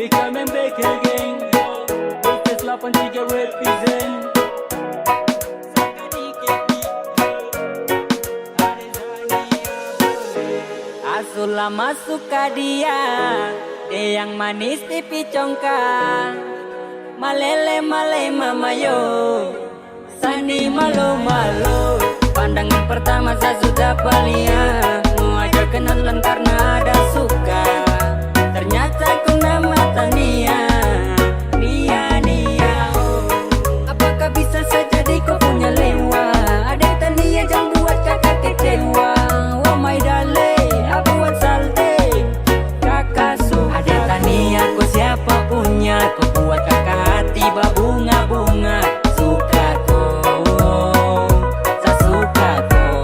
We coming back again. This is 83 represent. Asula masuk ke dia yang manis pipi congkak. Malele male mamayo, Sani malu malu. Pandangan pertama saya sudah palia, mau aja kenalan karena ada suka. Ternyata kau nama Tania, Nia Nia. Oh. Apakah bisa saja di kau punya lewa? Ada Tania jangan buat kakak kecewa. Oh my darling, aku buat salte. Kakak suka. Ada Tania kau siapa punya? Kau buat kakak hati berbunga-bunga. Suka kau, saya suka kau.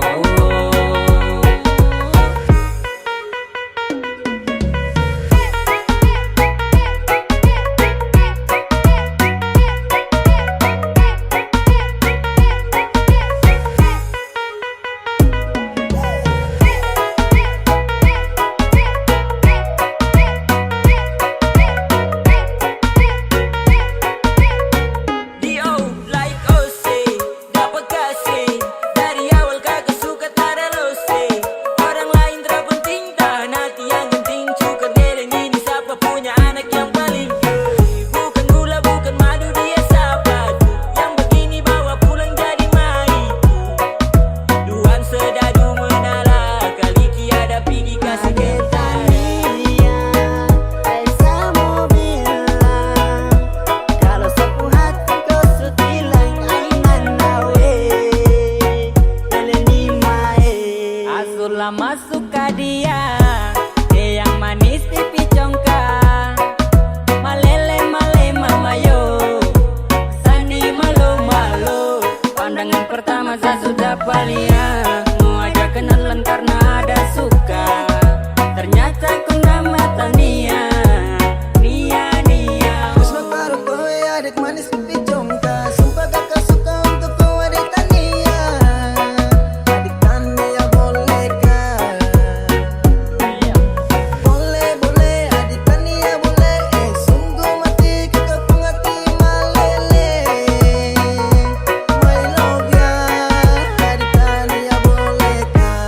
Masuk ke dia yang manis pipi congkak. Malele male mamayo, Sani malu malu. Pandangan pertama saya sudah palia, mau aja kenalan karena ada suka. Ternyata ku nama Tania, Nia Nia. Terus baru kau adik manis pipi congkak. Sumpah kakak suka untuk kau adik Tania. Adik Tania boleh kah? Boleh boleh adik Tania boleh. Sungguh mati kakak pengerti malele. My love ya adik Tania boleh kah?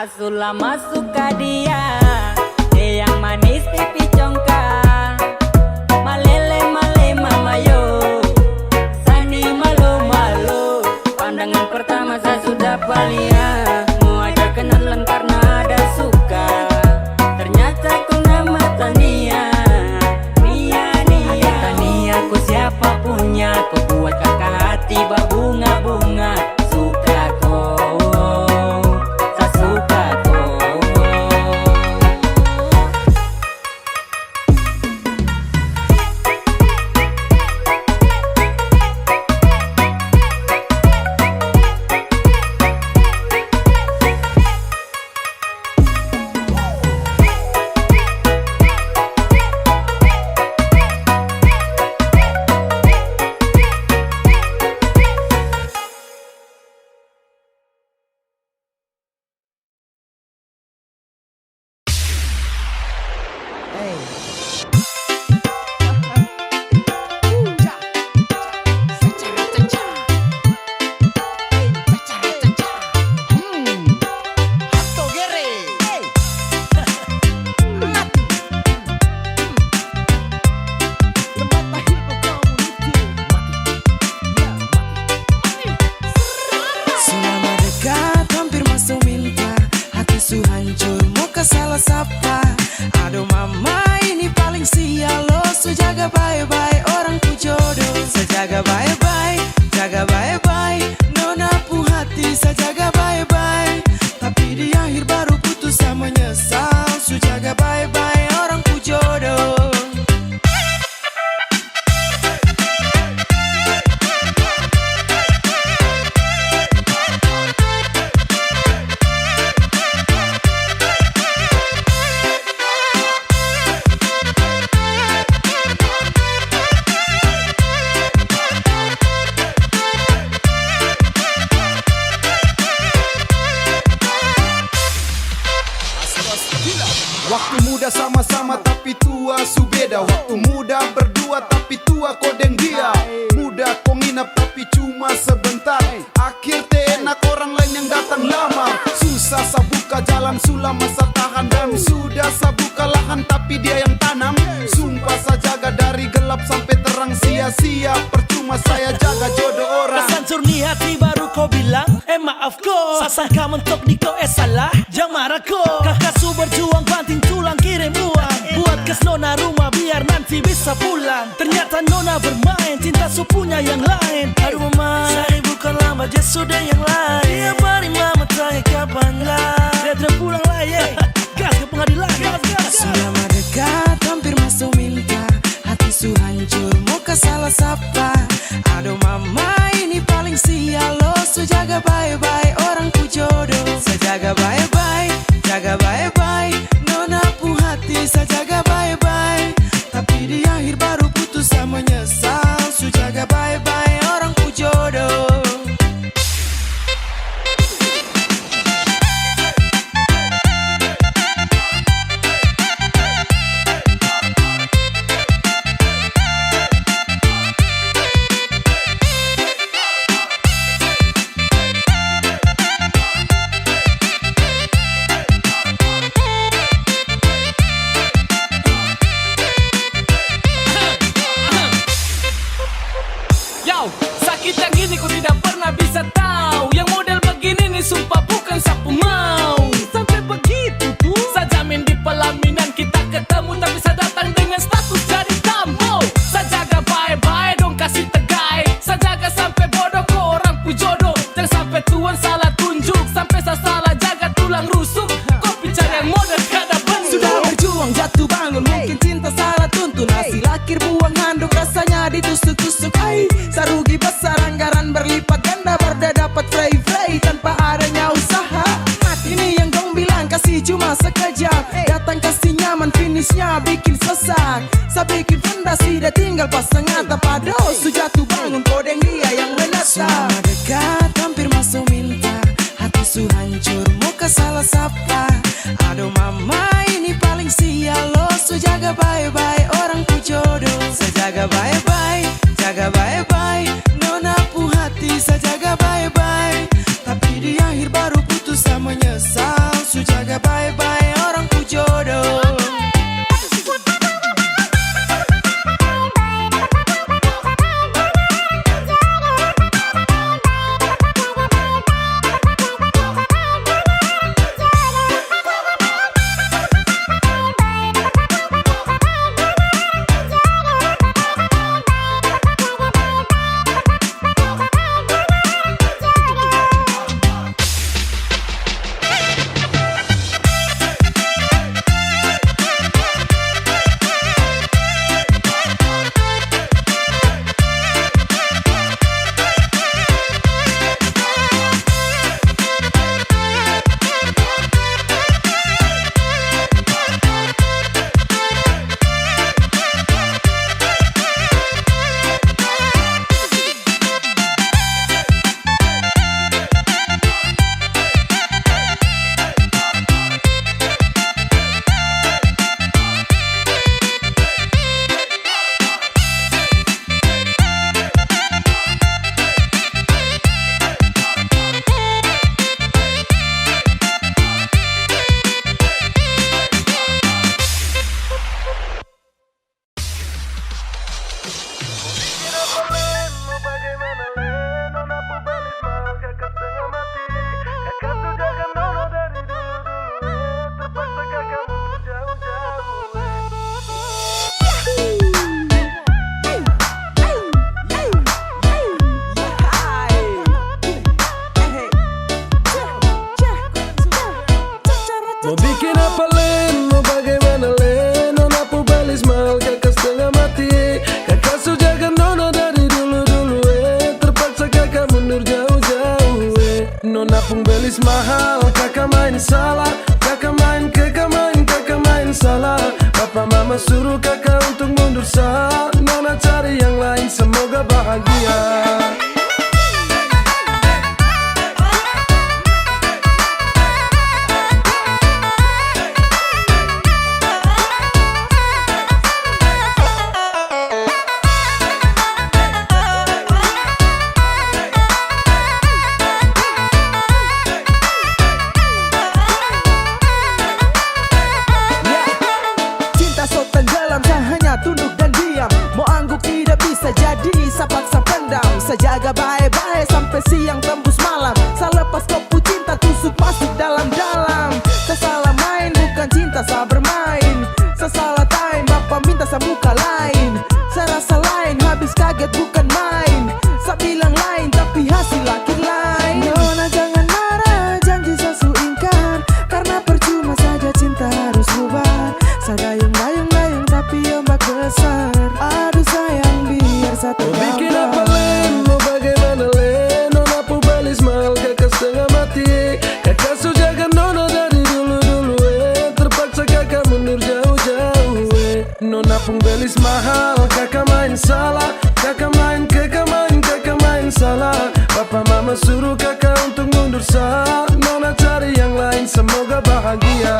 Asula masuk ke dia yang manis pipi congkak. Malele male mamayo, Sani malu malu. Pandangan pertama saya sudah palia, mau aja kenalan karena ada suka. Ternyata ku nama Tania, Nia Nia. Ada Tania ku siapa punya? Ku buat kakak hati berbunga-bunga. Suka kau, saya suka kau. Selama dekat hampir masuk minta, hati su hancur mau ke salah sapa. Aduh mama ini paling sial lo. Sejaga bye-bye orang ku jodoh. Sejaga bye-bye, jaga bye-bye. Nona pu hati sejaga bye-bye. Tapi di akhir baru putus sama menyesal. Sejaga bye-bye orang ku jodoh. muda sama-sama tapi tua su beda. Waktu muda berdua tapi tua kau deng dia. Muda kau nginap tapi cuma sebentar. Akhir enak orang lain yang datang lama. Susah sabuka jalan sulam masa tahan. Dan sudah sabuka lahan tapi dia yang tanam. Sumpah saya jaga dari gelap sampai terang. Sia-sia percuma saya jaga jodoh orang. Kesancur ni hati baru kau bilang maaf ko. Sasangka mentok di kau salah. Jangan marah ko. Kakak su berjuang banting tulang kirim uang. Buat kes nona rumah biar nanti bisa pulang. Ternyata nona bermain cinta su punya yang lain. Aduh mama, saya bukan lama dia sudah yang lain. Tiap hari mama tanya kapan lah. Dia terpulang lah ye. Gas ke pengadilan. Sudah mendekat hampir masuk minta. Hati su hancur muka salah sapa. Aduh mama ini paling sial lo. Su jaga baik-baik orang ku jodoh. Saya jaga baik-baik, jaga baik-baik. Nona pu hati saya jaga baik-baik. Tapi di akhir baru putus saya menyesal. Su jaga baik-baik orang ku jodoh. Sakit yang gini ku tidak pernah bisa tahu. Yang model begini nih sumpah bukan sapu mau. Sampai begitu tuh saya jamin di pelaminan kita ketemu. Tapi saya datang dengan status jadi tamu. Saya jaga baik-baik dong kasih tegai. Saya jaga sampai bodoh ke orang pu jodoh. Jangan sampai tuan salah tunjuk. Sampai saya salah jaga tulang rusuk. Kau bicara yang model kada benar. Sudah berjuang jatuh bangun mungkin cinta salah tuntun. Hasil akhir buang handuk rasanya ditusuk-tusuk. Sarugi besar anggaran berlipat ganda. Berda dapat frey-frey tanpa adanya usaha. Ini yang dong bilang kasih cuma sekejap. Datang kasih nyaman finishnya bikin sesak. Saya bikin fondasi dia tinggal pasang atap. Aduh su jatuh bangun kodeng dia yang menatap. Sudah mendekat hampir masuk minta. Hati su hancur muka salah sapa. Aduh mama ini paling sial lo. Su jaga baik-baik orang ku jodoh. Saya jaga baik-baik, jaga baik-baik. Nona pu hati saya jaga baik-baik. Tapi di akhir baru putus saya menyesal. Su jaga baik-baik orang ku jodoh. Mau bikin apa Len, mau bagaimana Len. Nona pu balis mahal kakak setengah mati. Kakak su jaga nona dari dulu-dulu terpaksa kakak mundur jauh-jauh Nona pun belis mahal, kakak main salah. Kakak main salah. Papa mama suruh kakak untuk mundur sah. Nona cari yang lain semoga bahagia. jaga baik-baik sampai siang tembus malam. Selepas kopu cinta tusuk masuk dalam-dalam. Salah main bukan cinta, saya bermain. Salah time bapak minta saya muka lain. Saya rasa lain, habis kaget bukan main. Saya bilang lain tapi hasil akhir lain. Nona jangan marah, janji saya su ingkar. Karena percuma saja cinta harus bubar. Saya dayung-dayung tapi ombak besar. Aduh sayang biar saya Mau bikin tergambar. apa Len, mau bagaimana Len? Nona pubalis mahal kakak setengah mati. Kakak su jaga Nona dari dulu-dulu terpaksa kakak mundur jauh-jauh Nona pun belis mahal, kakak main salah. Kakak main salah. Papa mama suruh kakak untuk mundur sah. Nona cari yang lain, semoga bahagia.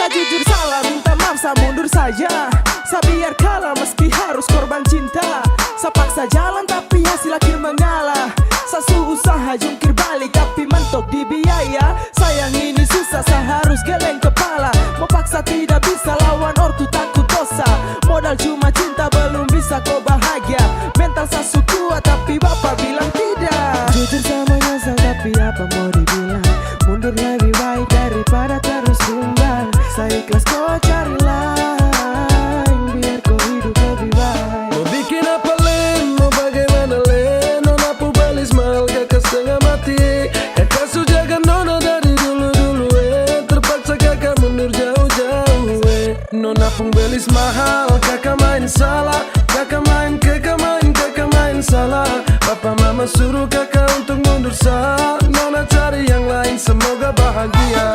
Jujur salah, minta maaf, saya mundur saja. Saya biar kalah meski harus korban cinta. Saya paksa jalan tapi hasil akhir mengalah. Saya usaha jungkir balik tapi mentok di biaya. Sayang ini susah, saya harus geleng kepala. Mau paksa tidak bisa, lawan ortu takut dosa. Modal cuma cinta belum bisa kau bahagia. Mental saya kuat tapi bapak bilang tidak. Jujur sama nyesal tapi apa mau dibilang. Mundur lebih baik daripada terus tumbang. Saya ikhlas kau cari lain, biar kau hidup lebih baik. Mau bikin apa Len, mau bagaimana Len? Nona pubalis mahal kakak setengah mati. Kakak su jaga Nona dari dulu-dulu terpaksa kakak mundur jauh-jauh Nona pun belis mahal, kakak main salah. Kakak main salah. Papa mama suruh kakak untuk mundur sah. Nona cari yang lain, semoga bahagia.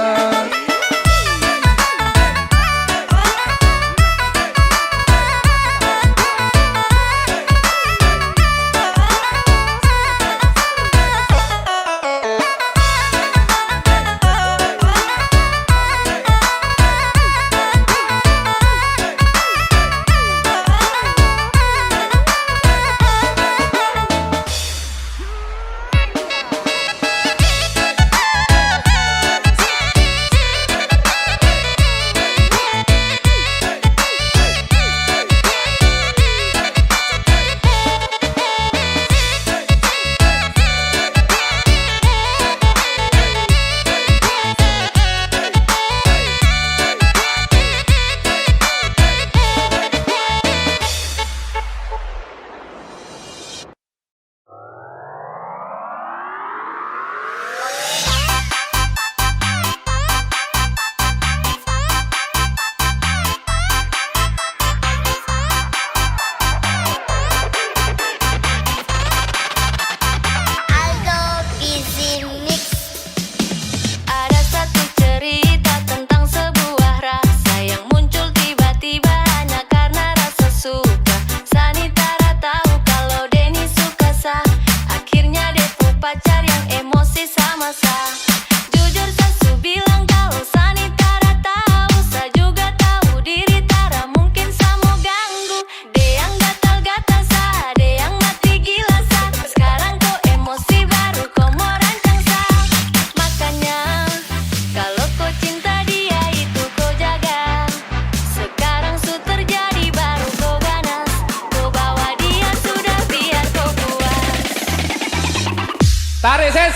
Tarik ses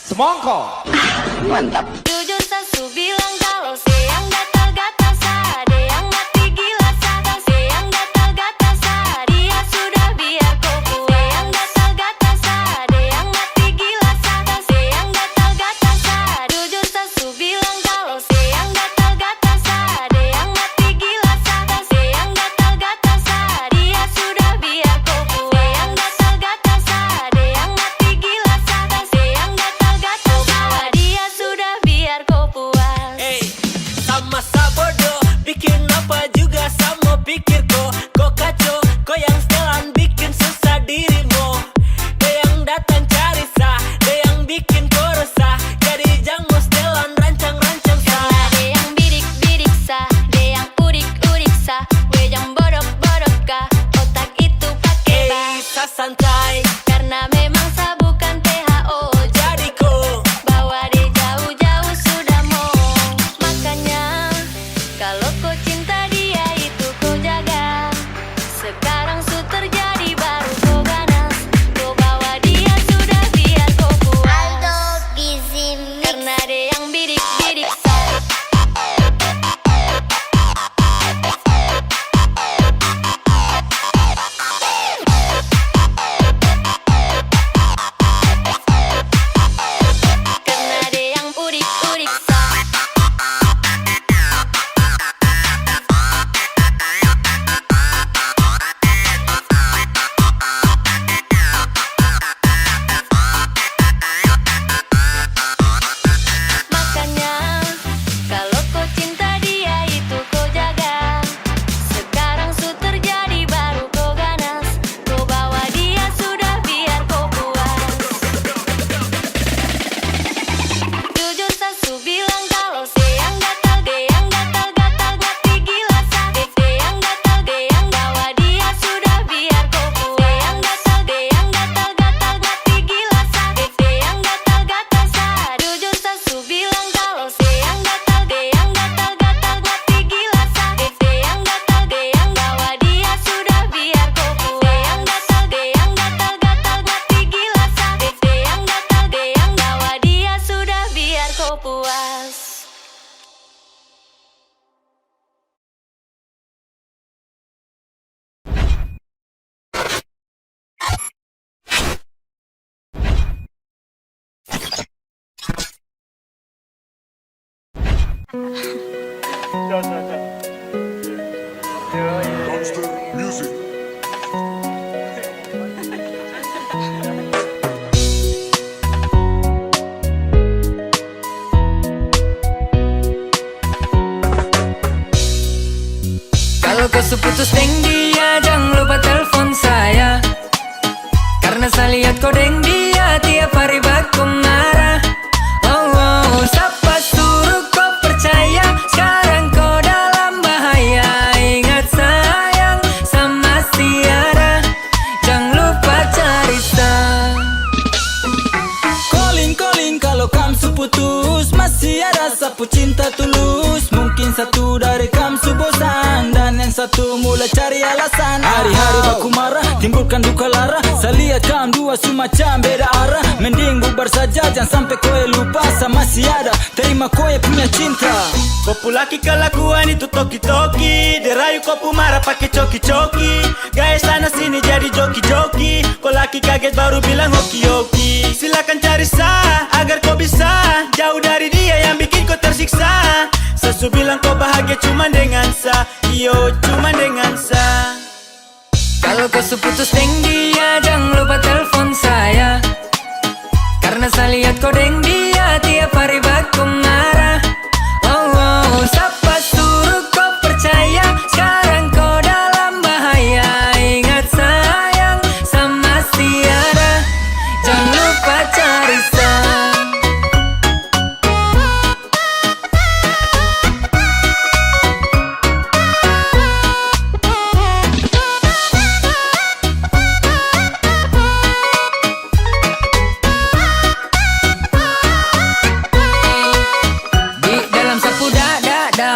semongko. Jujur sasu bilang kalau sayang gatal-gatal sa, ada yang mati gila sa. Sayang gatal-gatal sa, dia sudah biar kau puas. Sayang gatal-gatal sa, ada yang mati gila sa. Sayang gatal-gatal sa, jujur sasu bilang kalau sayang gatal-gatal sa, ada yang mati gila sa. Sayang gatal-gatal sa, dia sudah biar kau puas. Sayang gatal-gatal sa, ada yang mati gila sa. Sayang gatal-gatal sa, dia sudah biar kau puas. Kalau kau seputus deng dia, jangan lupa telepon saya. Karena saya lihat kau deng dia tiap hari baku marah. Oh, oh, siapa suruh kau percaya? Sekarang kau dalam bahaya. Ingat sayang sama Tiara, jangan lupa cari saya. Calling kalau kamu seputus, masih ada sapu cinta tulus. Mungkin satu dari kamu bosan dan yang satu mulai cari alasan. Hari-hari baku marah, timbulkan duka lara. Saya lihat kamu dua semacam beda arah. Mending bubar saja, jangan sampai kowe lupa sama si ada. Terima kowe punya cinta. Kopu laki kelakuan itu toki-toki, derayu kopu marah pakai coki-coki. Gaya sana sini jadi joki-joki. Kau laki kaget baru bilang hoki-hoki. Silakan cari sah agar kau bisa jauh dari dia yang bikin kau tersiksa. Sesu bilang kau bahagia cuma dengan sa, iyo cuma dengan sa. Kalau kau seputus deng dia, jangan lupa telepon saya. Karena saya lihat kau deng dia tiap hari baku marah. Oh, oh, siapa suruh kau percaya? Sekarang kau dalam bahaya. Ingat sayang sama Tiara, jangan lupa cari saya.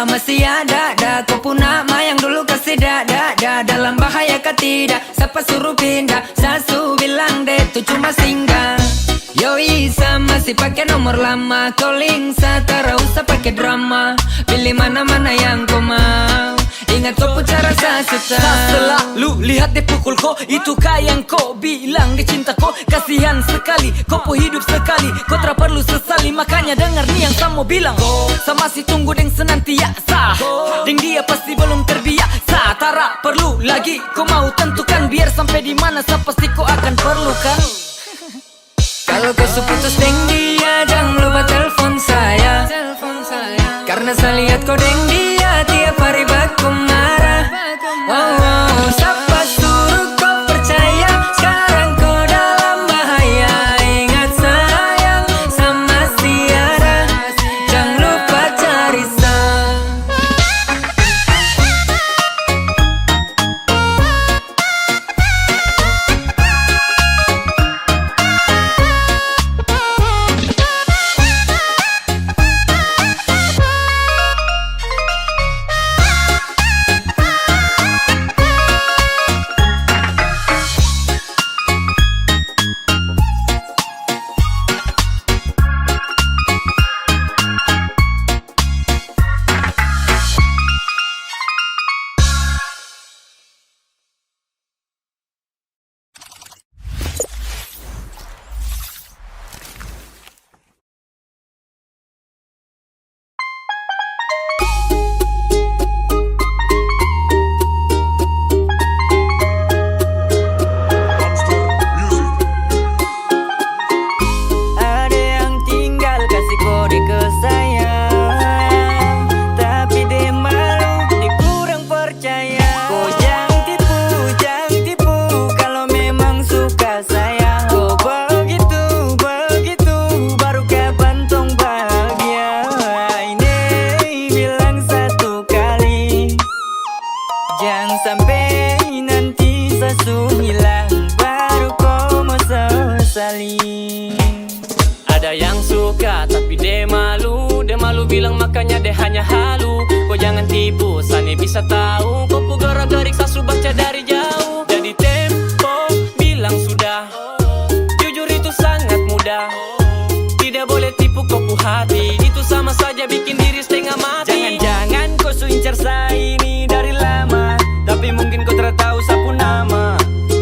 Masih ada kau pun nama yang dulu kasih dada. Dalam bahaya kah tidak? Siapa suruh pindah? Sasu bilang deh itu cuma singgah. Yoi sama masih pakai nomor lama. Calling satara usah pakai drama. Pilih mana-mana yang kau mau. Ingat kau pun cara sasuta. Selalu lihat dia pukul kau, itu kah yang kau bilang dia cinta kau. Kasihan sekali, kau pun hidup sekali. Kau tak perlu sesali, makanya dengar nih yang kamu bilang. Sama si tunggu deng senantiasa, deng dia pasti belum terbiasa. Tara perlu lagi, kau mau tentukan. Biar sampai di mana saya pasti kau akan perlukan. Kalau kau seputus deng dia, jangan lupa telepon saya. Karena saya lihat kau deng dia tiap hari baku marah. Oh, oh, siapa suruh kau percaya? Sekarang kau dalam bahaya. Ingat sayang sama Tiara, jangan lupa cari saya. bilang makanya deh hanya halu. Kau jangan tipu, Sani bisa tahu. Kau pugara garik sasu baca dari jauh. Jadi tempo bilang sudah, jujur itu sangat mudah. Tidak boleh tipu kau pu hati, itu sama saja bikin diri setengah mati. Jangan-jangan kau su incar saya ini dari lama, tapi mungkin kau tahu sapu nama.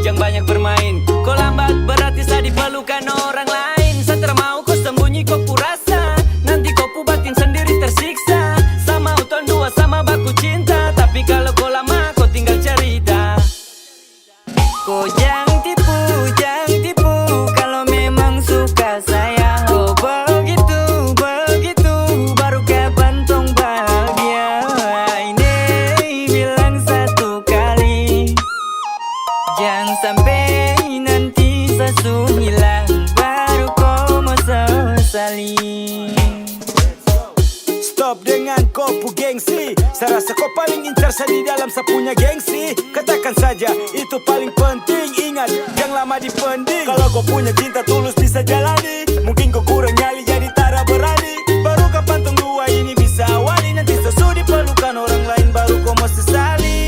Jangan banyak bermain, kau lambat berarti saya diperlukan orang lain. Saya termau kau sembunyi kau pu rasa, nanti kau pu batin sendiri tersiksa. Masa di dalam sapunya gengsi? Katakan saja, itu paling penting. Ingat, jangan lama dipending. Kalau kau punya cinta tulus bisa jalani. Mungkin kau kurang nyali jadi tara berani. Baru kapan tunggu ini bisa awali. Nanti sesudi pelukan orang lain baru kau mau sesali.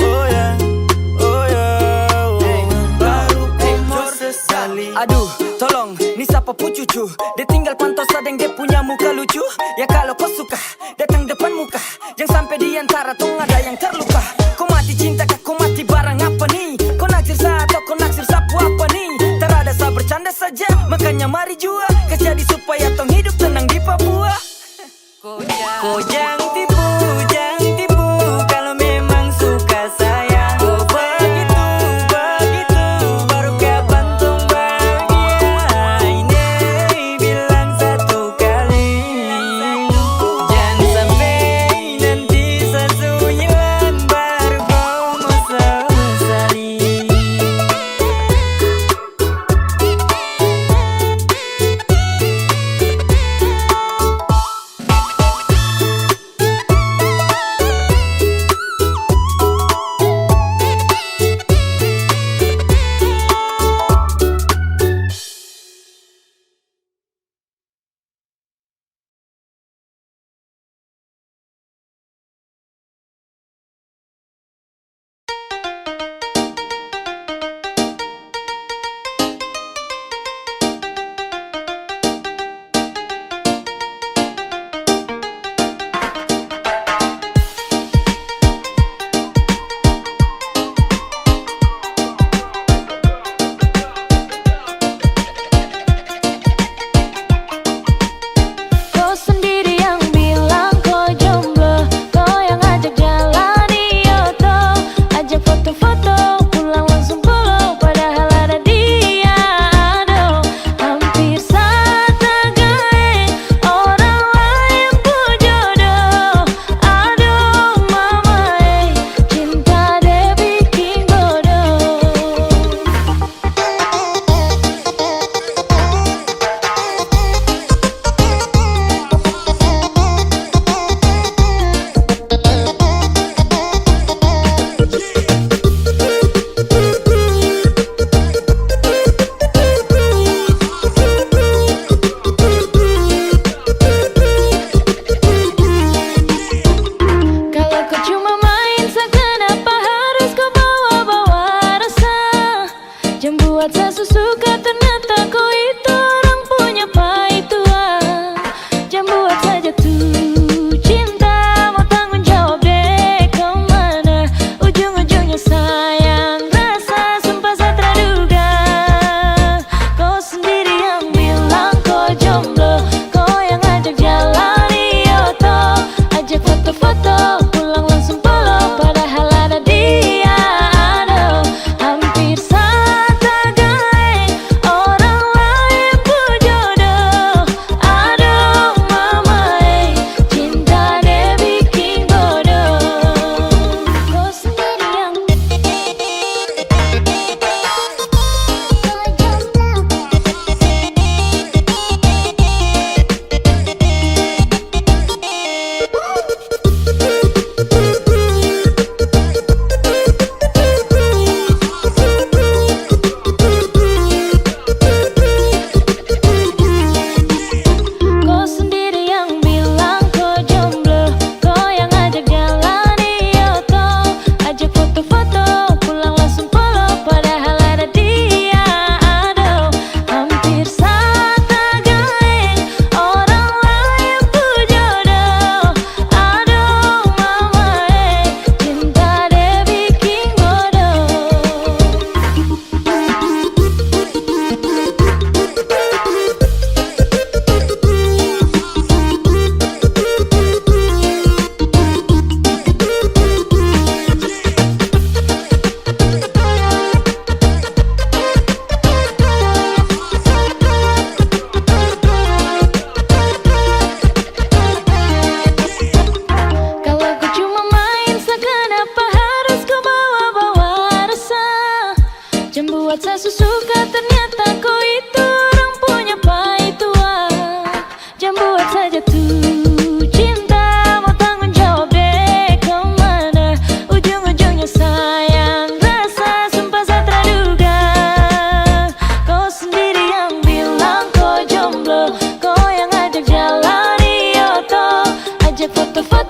Oh ya, oh ya, oh. Baru kau mau sesali. Aduh, tolong, ni siapa cucu? Dia tinggal pantau sadeng dia punya muka lucu. Ya kalau kau suka, datang depan muka. Jangan sampai di antara tong ada yang terluka. Kau mati cinta kah, kau mati barang apa nih? Kau naksir saya atau kau naksir sapu apa nih? Terada saya bercanda saja, makanya mari jua. Kasih supaya tong hidup tenang di Papua. Kau jangan tipu, jangan tipu. Kalau memang suka sayang, kau begitu, begitu. Baru kapan tong bahagia? Ini bilang satu kali. Jangan sampai nanti sesuatu hilang baru kau mau sesali.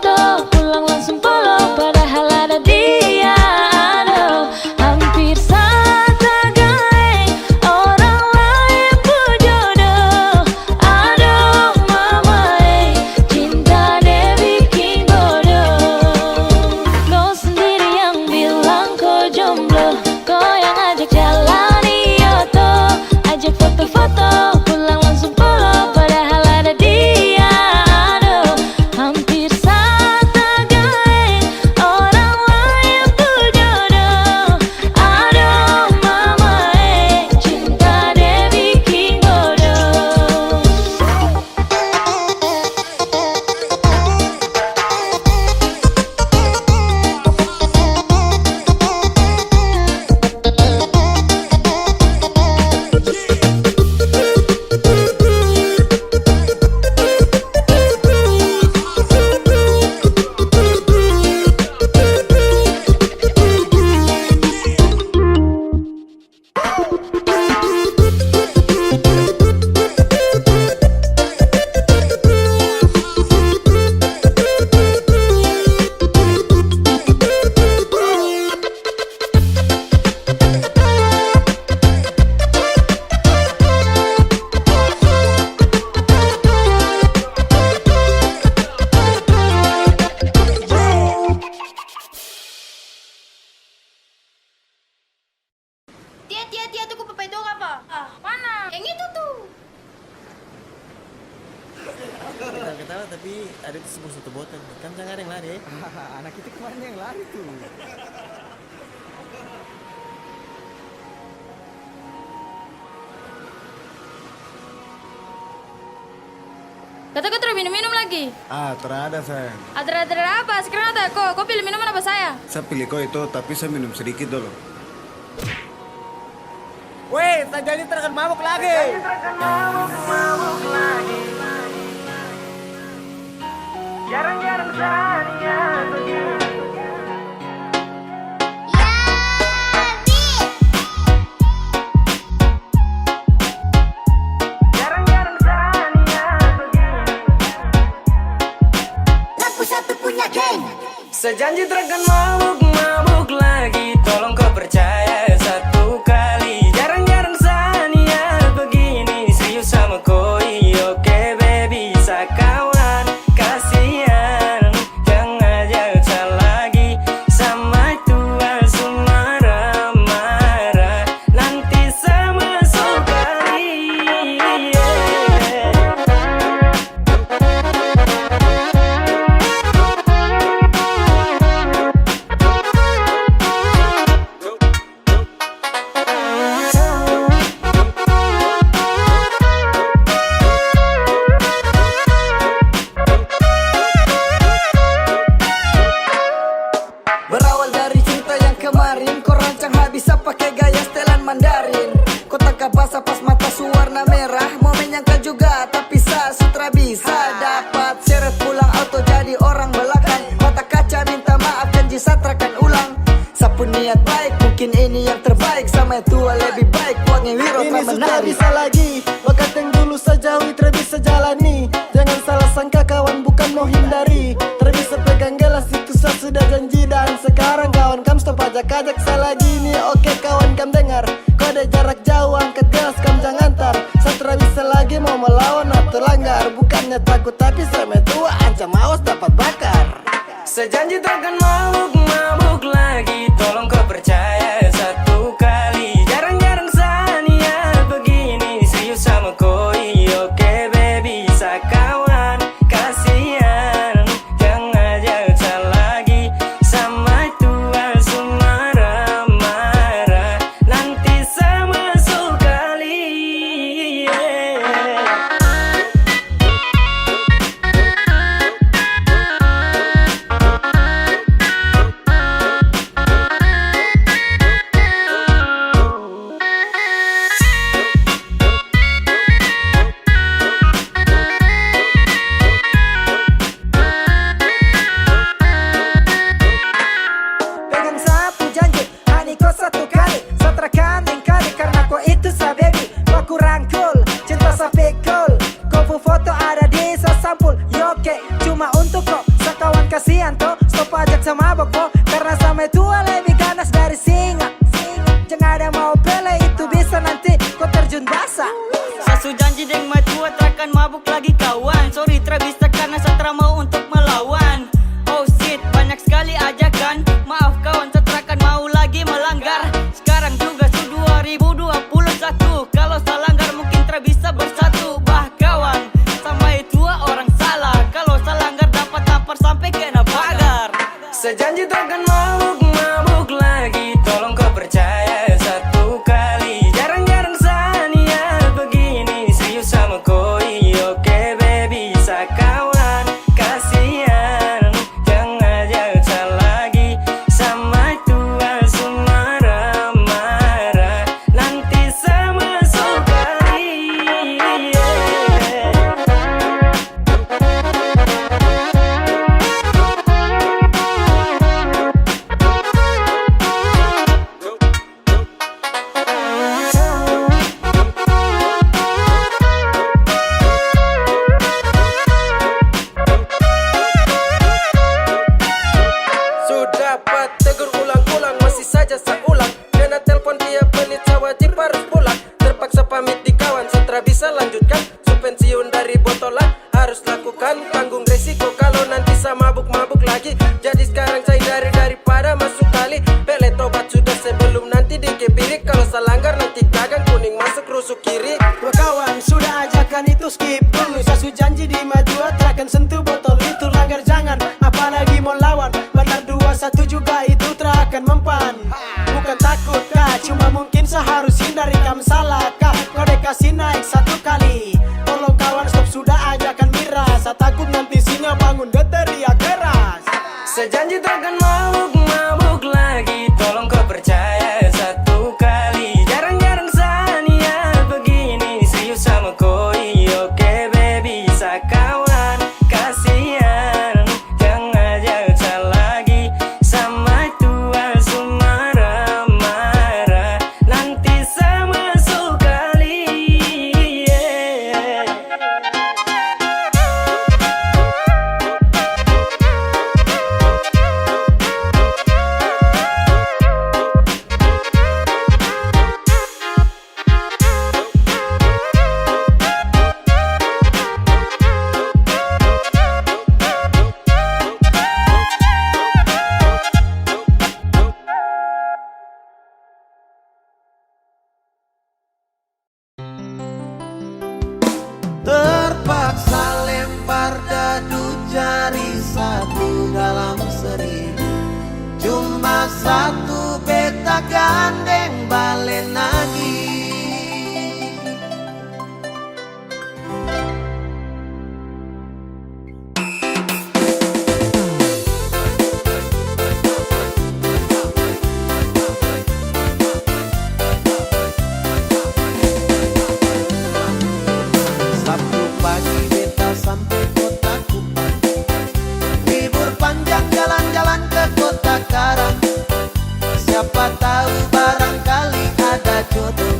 foto, pulang langsung polo, padahal ada dia. Aduh, hampir saja gay, orang lain pun jodoh. Aduh mama, cinta dia bikin bodoh. Kau sendiri yang bilang kau jomblo, kau yang ajak jalan Yoto, ajak foto-foto, pulang langsung polo, padahal ada dia. Aduh, hampir saja gay, orang lain pun jodoh. Aduh mama, cinta dia bikin bodoh. Tia, tuh papai dong apa? Mana? Yang itu tuh. Ketawa tapi ada itu sebuah satu botol. Kan jangan ada yang lari. Anak itu kemana yang lari tuh? Kata kau terus minum lagi? Terada sayang. Ada apa? Sekarang ada kau pilih minuman apa saya? Saya pilih kau itu, tapi saya minum sedikit dulu. Weh, tak jadi terkan mabuk lagi. Jarang-jarang saja begini. Jarang-jarang saja begini. Lampu satu punya geng. Sejanji terkan mabuk lagi, tolong kau percaya satu kali. Jarang-jarang Sania begini, serius sama koi. Oke baby, sakawan, kasihan, jangan ajak lagi sama tua sumara marah. Nanti sama sekali. Berawal dari cinta yang kemarin, kau rancang habis pakai gaya setelan Mandarin. Kau tangkap basah pas mata suwarna merah, mau menyangka juga tapi sutra bisa dapat seret pulang auto jadi orang belakang. Mata kaca minta maaf janji satrakan ulang. Sapu niat baik mungkin ini yang terbaik, sama yang tua lebih baik uangnya wiro Ini tak sudah menarik. bisa lagi, bakat yang dulu sejauhi bisa jalani. Jangan salah sangka kawan bukan mau hindari. Bisa pegang gelas itu saya sudah janji dan sekarang kawan kam stop ajak-ajak saya lagi nih. Oke kawan kam dengar, kode jarak jauh angkat gelas kam jangan tar. Saya bisa lagi mau melawan atau langgar, bukannya takut tapi saya tua ancam awas dapat bakar. Sejanji takkan mabuk lagi, tolong kau percaya satu kali. Jarang-jarang Sania begini, serius sama koi. Oke baby, sakawan, kasihan, jangan ajak lagi sama tua sumara marah. Nanti sama sekali. kasihan toh. Stop ajak sama boko, karena sama tua lebih ganas dari singa. Jangan ada mau pele, itu bisa nanti kau terjun basah. Sasu janji deng matua terakan mabuk lagi kawan. Sorry tra bisa karena setra mau untuk melawan. Oh shit, banyak sekali ajakan. Maaf kawan, setrakan mau lagi melanggar. Sekarang juga su 2021. Kalau salanggar mungkin tra bisa bersatu. Bah kawan, sama itu orang salah. Kalau salanggar dapat tampar sampai kena pagar. Sejanji takkan mabuk lagi, tolong kau percaya satu kali. Jarang-jarang Sania begini, serius sama koi. Oke baby, bisa kawan, kasihan. Jangan ajak lagi sama tua marah-marah. Nanti sama sekali. Sudah dapat tegur ulang-ulang, masih saja seulang. Kena telepon tiap menit, saya wajib harus pulang. Terpaksa pamit di kawan, setelah bisa lanjutkan. Su pensiun dari botolan, harus lakukan. Tanggung resiko kalau nanti saya mabuk-mabuk lagi. Jadi sekarang saya daripada masuk kali. Pele tobat sudah sebelum nanti dikepirik. Kalau salanggar nanti gagang, kuning masuk rusuk kiri. Wah kawan, sudah ajakan itu skip dulu. Sasu janji di maju, terakan sentuh botol itu. Langgar jangan, apalagi mau lawan. Benar 21 juga itu terakan mempan. Bukan takut kah, cuma mungkin seharus hindari kam salah kah. Kode kasih naik satu kali. Tolong kawan stop, sudah ajakan miras. Saya takut nanti singa bangun dia teriak keras. Sejanji takkan mabuk lagi, tolong kau percaya satu kali. Jarang-jarang Sania begini, serius sama koi. Oke baby, bisa kawan, kasihan. Jangan ajak lagi sama tua marah-marah. Nanti sama sekali. Terpaksa lempar dadu jari satu dalam 1000. Cuma satu beta gandeng balen lagi. Sabtu pagi beta sampai kota Kupang. Libur panjang jalan-jalan ke kota Karang. Siapa tahu barangkali ada jodoh.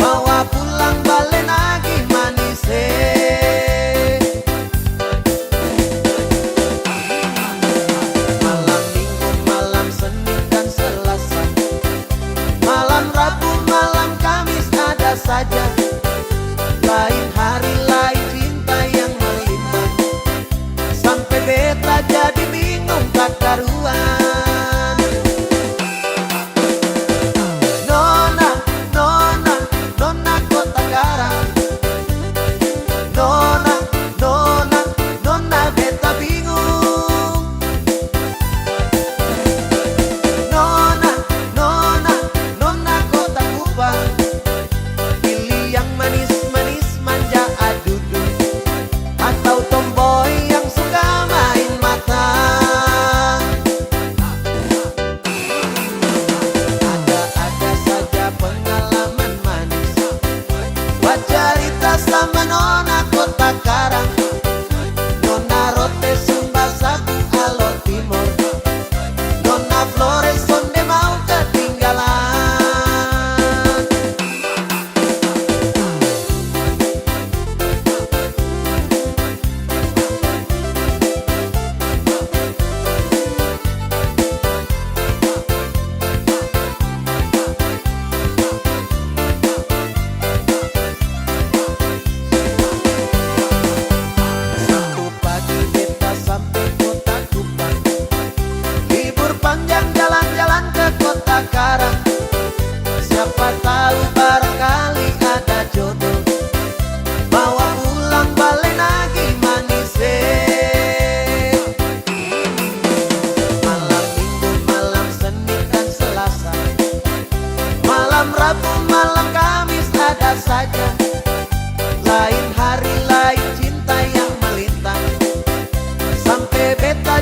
Bawa pulang balen lagi manis. Malam Minggu, malam Senin dan Selasa. Malam Rabu, malam Kamis ada saja. Lain hari, lain cinta yang melimpah. Sampai beta jadi bingung tak karuan. Nona,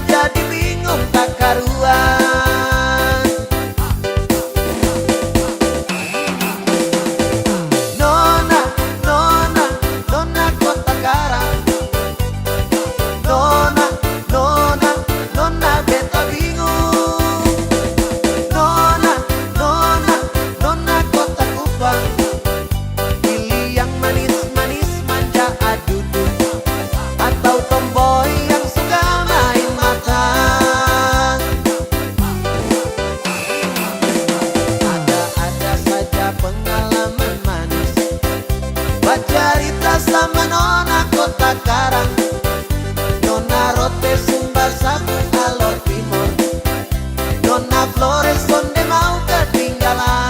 jadi bingung tak karuan. Nona, nona, nona kota karang. Nona, nona, nona beta bingung. Nona, nona, nona kota Kupang. Pilih yang manis-manis manja adudu, atau tomboy yang suka main mata. Ada-ada saja pengalaman manis, bacarita sama nona kota karang. Nona Rote Sumbar Sabu Alor Timor, Nona Flores donde mau ketinggalan.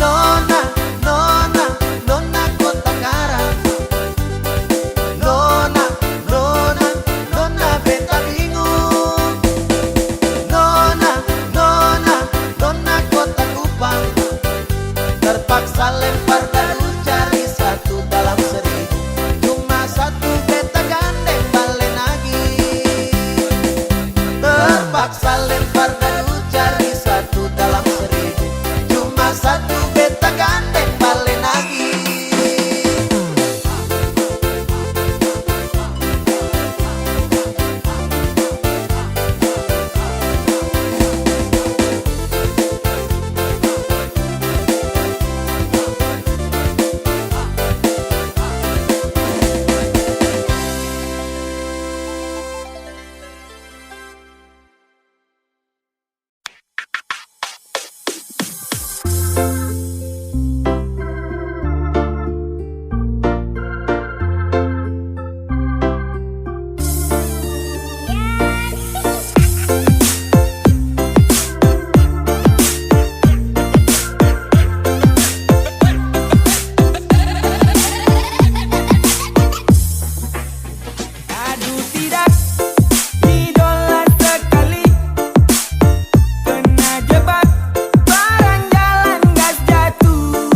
Nona, nona, nona kota karang. Nona, nona, nona beta bingung. Nona, nona, nona kota Kupang. Terpaksa lempar dadu cari satu dalam seribu. Cuma satu beta gandeng balik lagi. Terpaksa lempar dadu cari satu dalam seribu. Cuma satu beta gandeng balik lagi. Aduh tidak, idola sekali, kena jebak, barang jalan gas jatuh.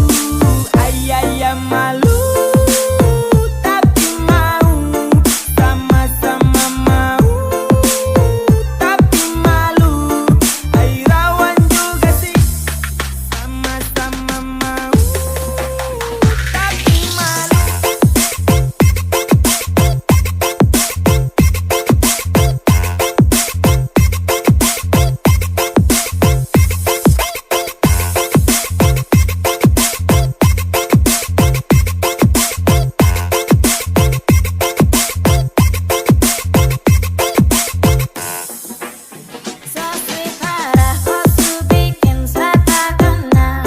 Ayah malu, tapi mau, sama-sama mau, tapi malu. Airawan juga sih, sama-sama mau, tapi malu. Saswihara kosu bikin sata kena.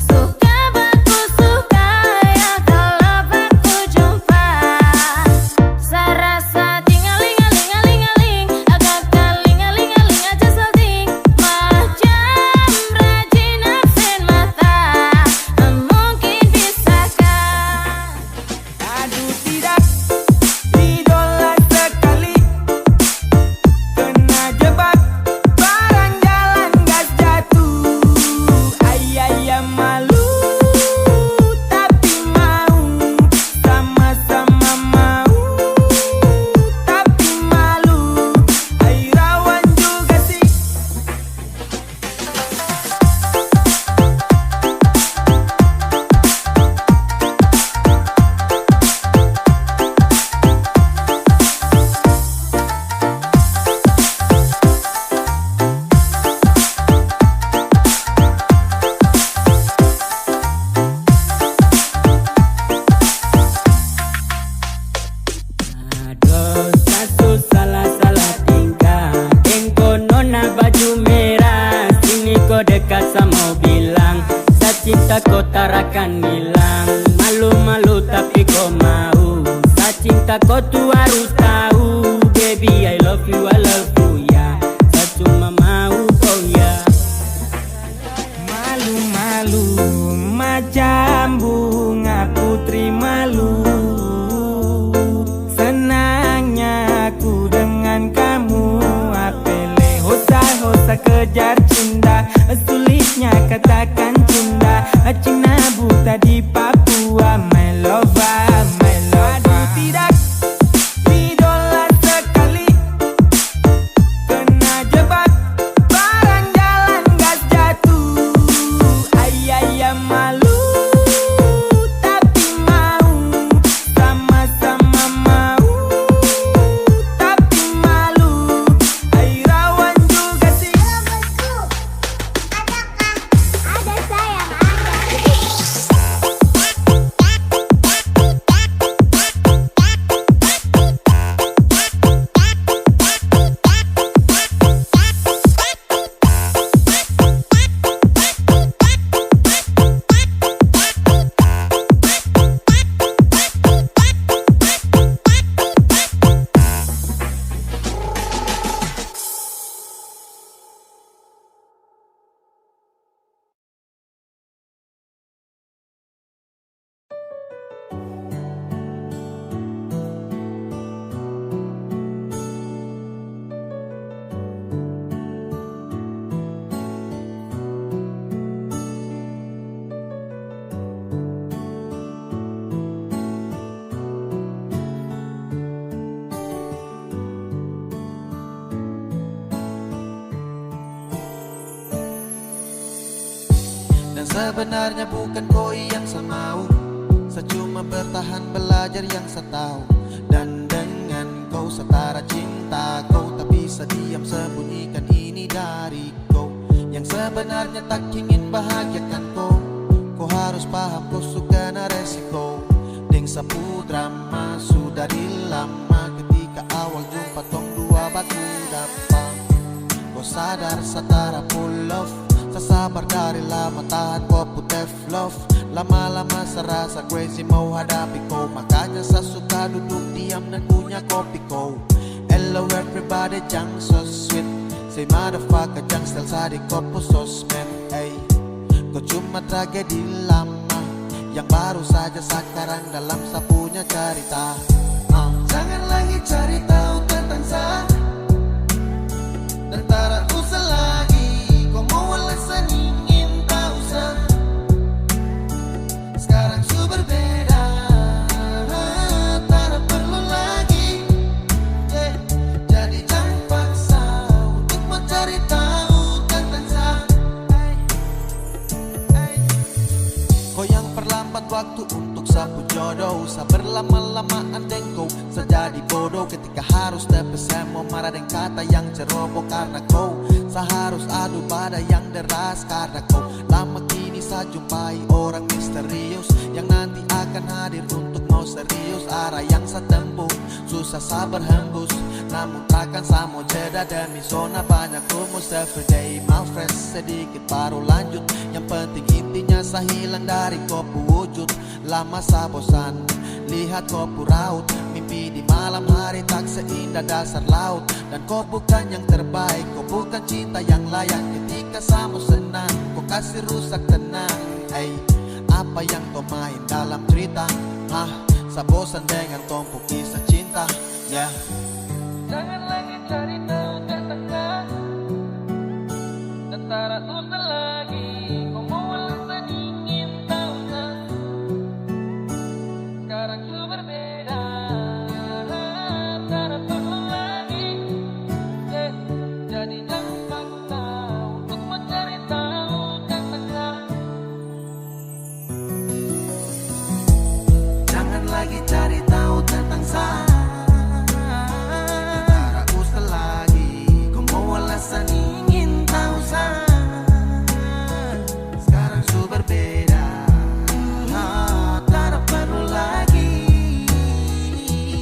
Suka baku suka ya kalau baku jumpa. Sarasa tingaling-aling-aling-aling, agak kaling-aling-aling aja salting. Macam rajin absen mata, mungkin bisakah? Aduh tidak, idola sekali, kena jebak, barang jalan gas jatuh. Ayah malu, tapi mau, sama-sama mau, tapi malu. Airawan juga sih. Dosa salah tingkah, engkau nona baju merah, sini kau dekat sama bilang, sa cinta kau tarakan hilang. Malu-malu tapi kau mau, sa cinta kau tuh harus tahu. Baby I love you ya, sa cuma mau kau ya. Malu-malu macam bunga putri malu. Senangnya aku dengan kamu, apele hosa kejar cinta, sulitnya katakan cinta. Cina buta di Papua, my lover, my lover. Aduh tidak, Dan sebenarnya bukan kau yang semau, saya cuma bertahan belajar yang saya tahu. Dan dengan kau setara cinta, kau tak bisa diam sembunyikan ini dari kau. Yang sebenarnya tak ingin bahagiakan kau, kau harus paham kau suka na resiko. Deng sapu drama sudah lama, ketika awal jumpa tong dua batu dapat. Kau sadar setara full love, sabar dari lama tahan kau putih love. Lama-lama serasa crazy mau hadapi kau, makanya saya suka duduk diam dan punya kopi kau. Hello everybody, jang so sweet, say motherfucker jang style sadi kopo sosmed. Hey, kau cuma tragedi lama yang baru saja sekarang dalam sapunya cerita. Jangan lagi cari tahu tentang saya, dan tak usah lagi kau mau alasan ingin tahu saya. Sekarang su berbeda, tak perlu lagi, yeah. Jadi jangan paksa untuk mencari tahu tentang saya. Kau yang perlambat waktu untuk sapu jodoh, saya berlama-lamaan dan kau saya jadi bodoh. Ketika harus tepes saya mau marah dan kata yang ceroboh karena kau. Saya harus adu pada yang deras karena kau. Lama kini saya jumpai orang misterius yang nanti akan hadir untuk mau serius. Arah yang saya tempuh susah sabar hembus, namun takkan saya mau jeda demi zona banyak rumus. Everyday mau fresh sedikit baru lanjut. Yang penting intinya saya hilang dari kopu wujud. Lama saya bosan lihat kopu raut, mimpi di malam hari tak seindah dasar laut. Dan kau bukan yang terbaik, kau bukan cinta yang layak. Ketika sama senang, kau kasih rusak tenang. Hey, apa yang kau main dalam cerita? Saya bosan dengan tumpuk kisah cinta, yeah. Jangan lagi cari tahu tentang kau, dan tak usah lagi kau mau alasan ingin tahu saya. Sekarang su berbeda, tak perlu lagi, yeah. Jadi jangan paksa untuk mencari tahu tentang saya. Jangan lagi cari tahu tentang saya, tak usah lagi kau mau alasan ingin tahu saya. Sekarang su berbeda, tak perlu lagi,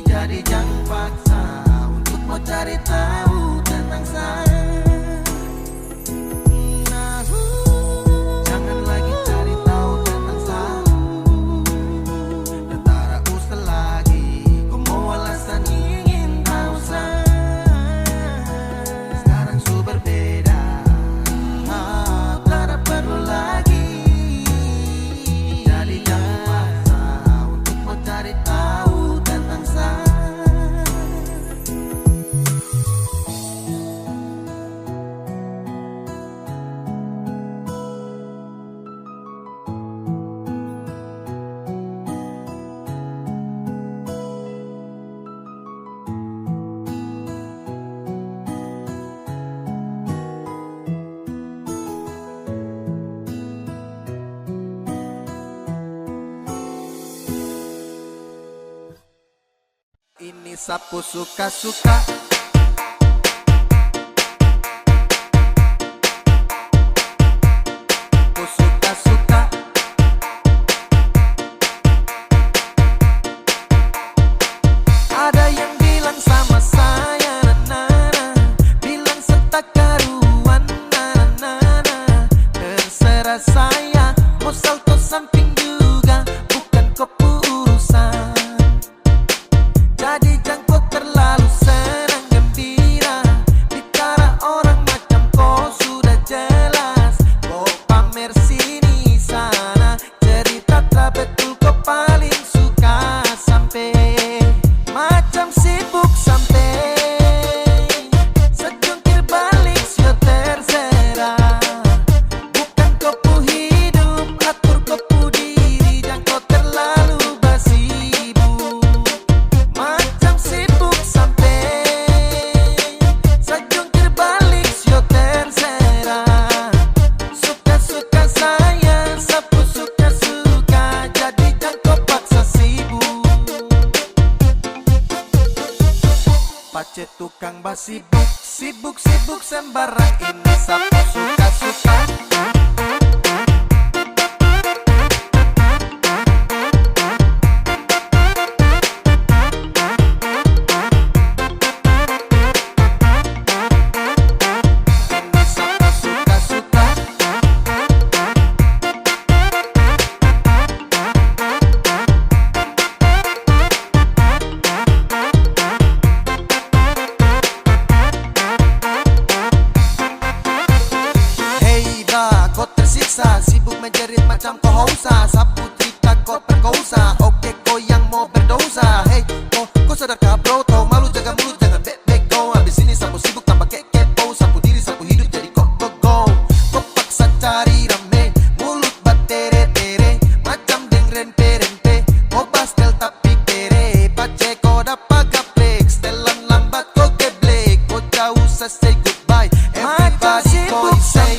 jadi jangan paksa untuk mau cari tahu tentang saya. Jangan lagi cari tahu tentang saya, dan tak usah lagi kau mau alasan ingin tahu saya. Sekarang su berbeda, tak perlu lagi, jadi jangan paksa untuk mau cari tahu tentang saya. Ini sapu suka-suka, sapu suka-suka. Ada yang bilang sama saya, na-na-na, bilang setak karuan, na-na-na. Terserah saya, mau salto samping juga, bukan kopu urusan. Jadi jangan kau terlalu senang Pace tukang basi sibuk sembarang ini sapu suka-suka. Sibuk menjerit macam kau hausa. Sapu cerita kau perkosa. Oke kau yang mau berdosa. Hey kau sadarkah bro? Tau malu jaga mulut jangan bek go. Abis ini sapu sibuk tambah kepo. Sapu diri sapu hidup jadi kok go. Kau paksa cari rame. Mulut batere-tere macam deng rempe-rempe. Kau pastel tapi kere. Pace kau dapat gaplek. Setelan lambat kau geblek. Kau jauh say goodbye. Everybody kau say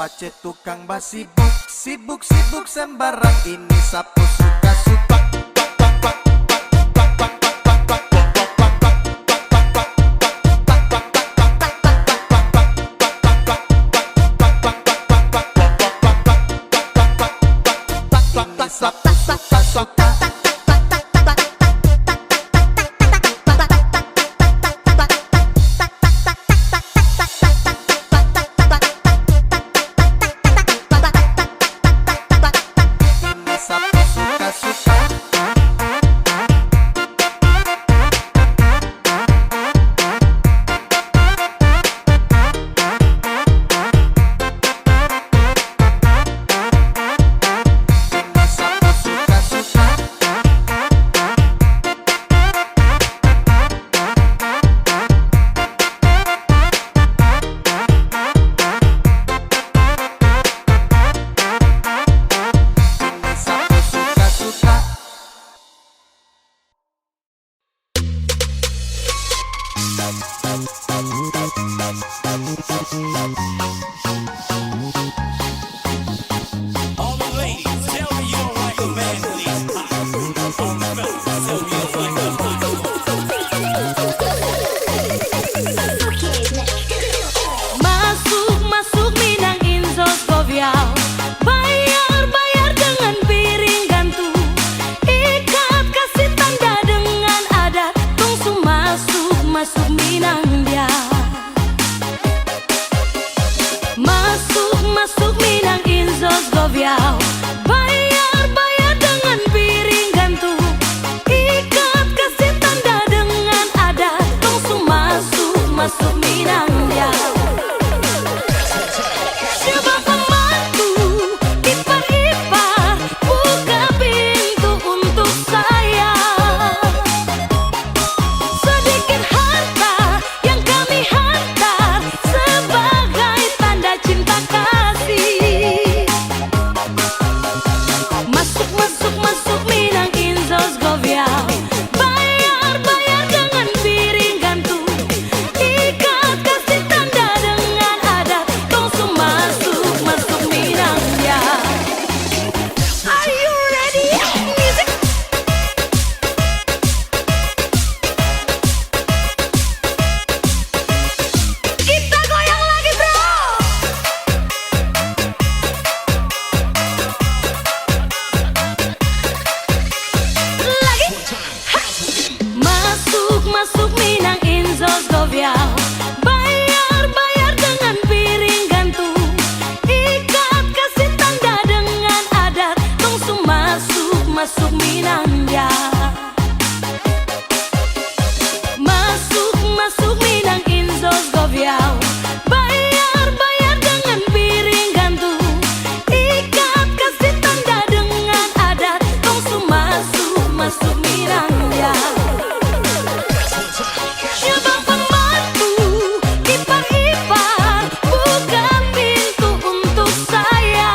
Pace tukang basi sibuk sembarang ini sapu suka-suka. Ini sapu suka-suka. Masuk Minang Inzos Govial. Bayar dengan piring gantu. Ikat kasih tanda dengan adat. Tungsu masuk Minang dia. Masuk Minang Inzos Govial. Bayar dengan piring gantu. Ikat kasih tanda dengan adat. Tungsu masuk Minang dia. Masuk Minang Inzos Govial. Bayar dengan piring gantu. masuk Minang dia. Masuk masuk Minang Inzos Goviau. Bayar bayar dengan piring gantung. Ikat kasih tanda dengan adat. Tong masuk masuk Minang dia. Coba pembantu ipar-ipar buka pintu untuk saya.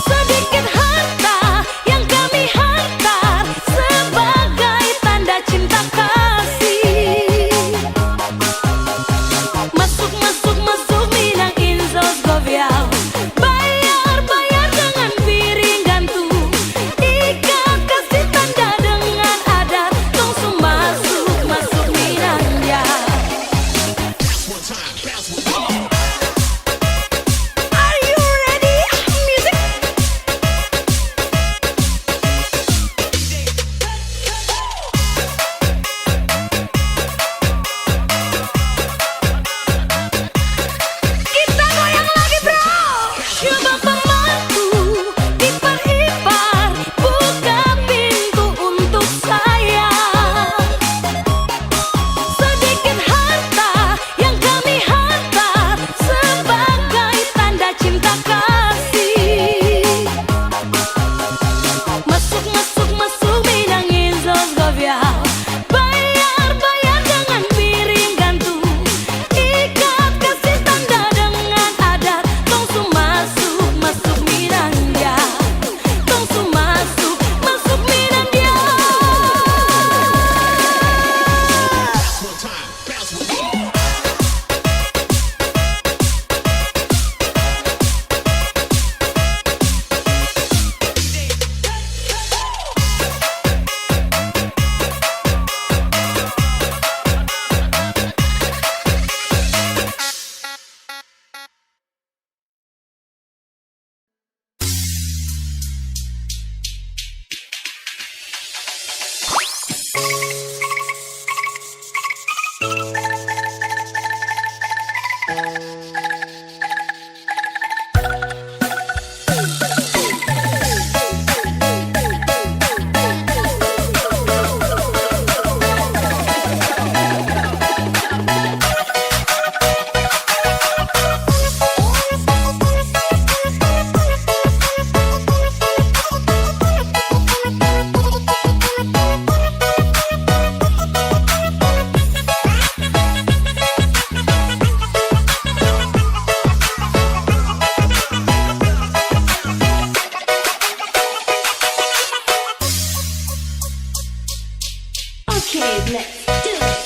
Sedikit harta yang kami hantar sebagai tanda cinta kasih. Masuk masuk masuk Minang Inzos Goviau. Bayar bayar dengan piring gantung. Ikat kasih tanda dengan adat. Tong masuk masuk Minang dia. Are you ready? Music. Kita goyang lagi bro. Coba pembantu ipar-ipar buka pintu untuk saya. Sedikit harta yang kami hantar sebagai tanda cinta kasih. Masuk masuk masuk Minang Inzos Goviau. Bayar bayar dengan piring gantung. Ikat kasih tanda dengan adat. Tong masuk masuk Minang dia. Tong masuk masuk Minang dia.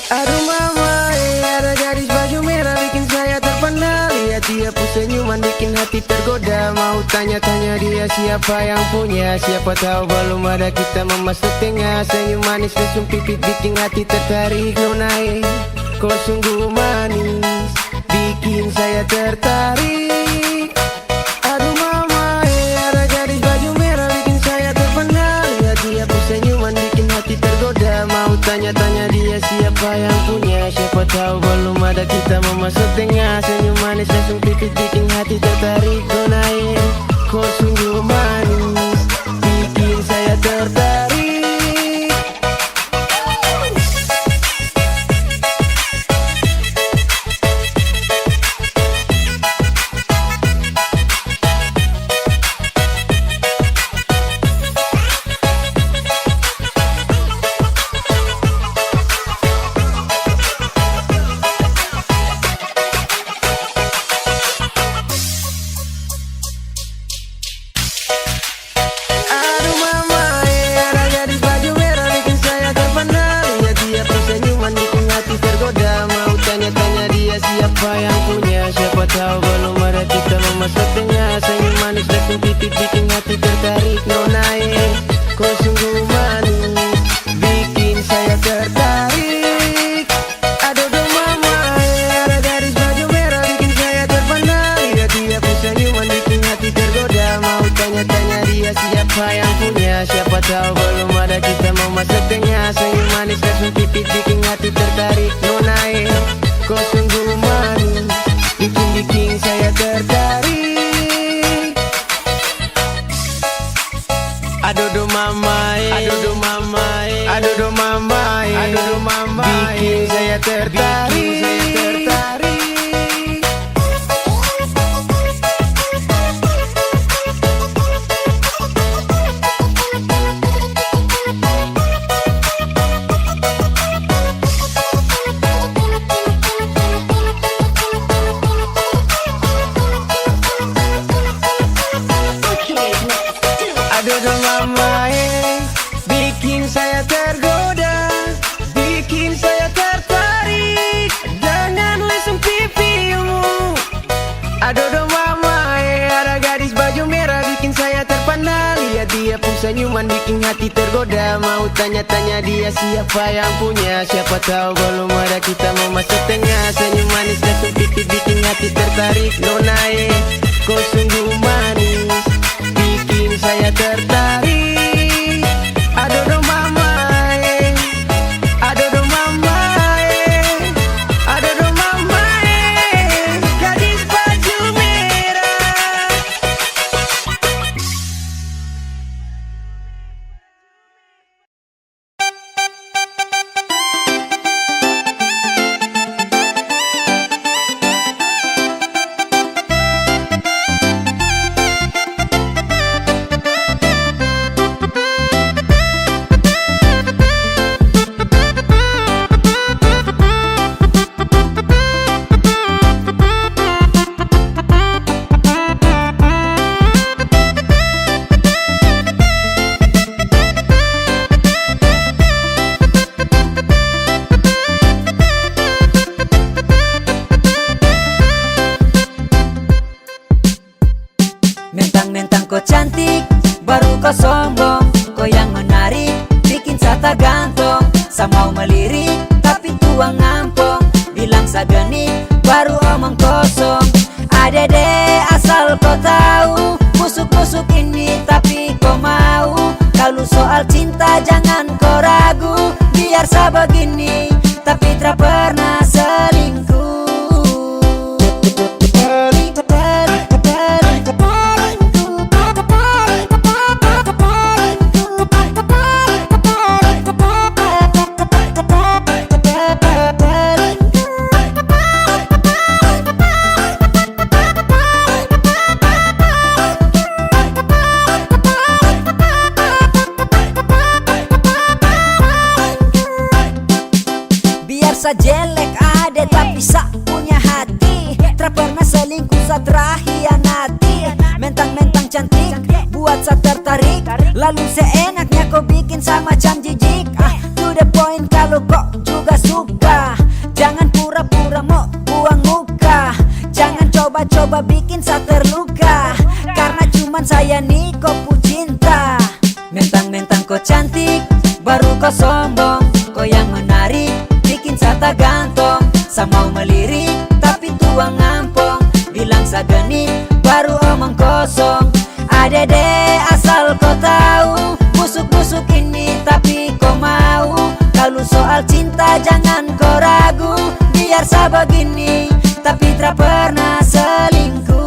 Aduh mama, ada gadis baju merah bikin saya terpana. Lihat dia pun senyuman bikin hati tergoda. Mau tanya-tanya dia siapa yang punya. Siapa tahu belum ada kita memasuk tengah. Senyum manis lesung pipit bikin hati tertarik. Nonai, kau sungguh manis bikin saya tertarik. Aduh mama, ada gadis baju merah bikin saya terpana. Lihat dia pun senyuman bikin hati tergoda. Mau tanya-tanya dia siapa yang punya. Siapa tahu belum ada kita memasuk tengah. Senyum manis langsung pipit bikin hati tertarik. Nonai, kau sungguh manis bikin saya tertarik. Siapa yang punya, siapa tahu belum ada kita memasuk tengah. Senyum manis langsung pipit bikin hati tertarik. Nonai, kau sungguh manis bikin saya tertarik. Aduh dong mama, ada gadis baju merah bikin saya terpana. Lihat dia pun senyuman bikin hati tergoda. Mau tanya-tanya dia siapa yang punya. Siapa tahu belum ada kita memasuk tengah. Senyum manis langsung pipit bikin hati tertarik. Nonai, kau sungguh manis bikin saya tertarik. saya tertarik. Aduh mama bikin saya tergoda, bikin saya tertarik dengan lesung pipimu. Aduh mama ada gadis baju merah bikin saya terpana. Lihat dia pun senyuman bikin hati tergoda. Mau tanya-tanya dia siapa yang punya. Siapa tahu belum ada kita mau masuk tengah. Senyum manis lesung pipi bikin hati tertarik. Nona kau sungguh manis, bikin saya tertarik. Aduh mama aduh mama aduh mama gadis baju merah. Mentang-mentang kau cantik, baru kau sombong. Kau yang menarik, bikin saya tak gantung. Saya mau melirik, tapi tuang ngampong. Bilang saya genit, baru omong kosong. Adede asal kau tahu, busuk-busuk ini tapi kau mau. Kalau soal cinta jangan kau ragu. Biar saya begini, tapi tak pernah selingkuh. Biar jelek ada tapi sa punya hati. Tak pernah selingkuh sa terhianati. Mentang-mentang cantik buat sa tertarik. Lalu seenaknya kau bikin sa macam jijik. To the point kalau kau juga suka. Jangan pura-pura mau buang muka. Jangan coba-coba bikin sa terluka. Karena cuman saya nih kau cinta. Mentang-mentang kau cantik, baru kau sombong. Kau yang menarik, bikin saya tak gantung. Saya mau melirik, tapi tuang ngampong. Bilang saya genit, baru omong kosong. Adede asal kau tahu, busuk-busuk ini tapi kau mau. Kalau soal cinta jangan kau ragu. Biar saya begini, tapi tak pernah selingkuh.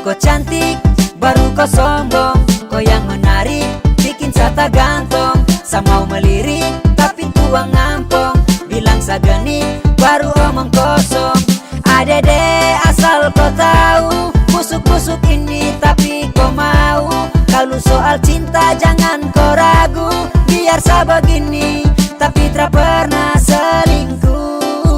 Kau cantik, baru kau sombong. Kau yang menarik, bikin saya tak gantung. Saya mau melirik, tapi tuang ngampong. Bilang saya genit, baru omong kosong. Adede asal kau tahu, busuk-busuk ini tapi kau mau. Kalau soal cinta jangan kau ragu. Biar saya begini, tapi tak pernah selingkuh.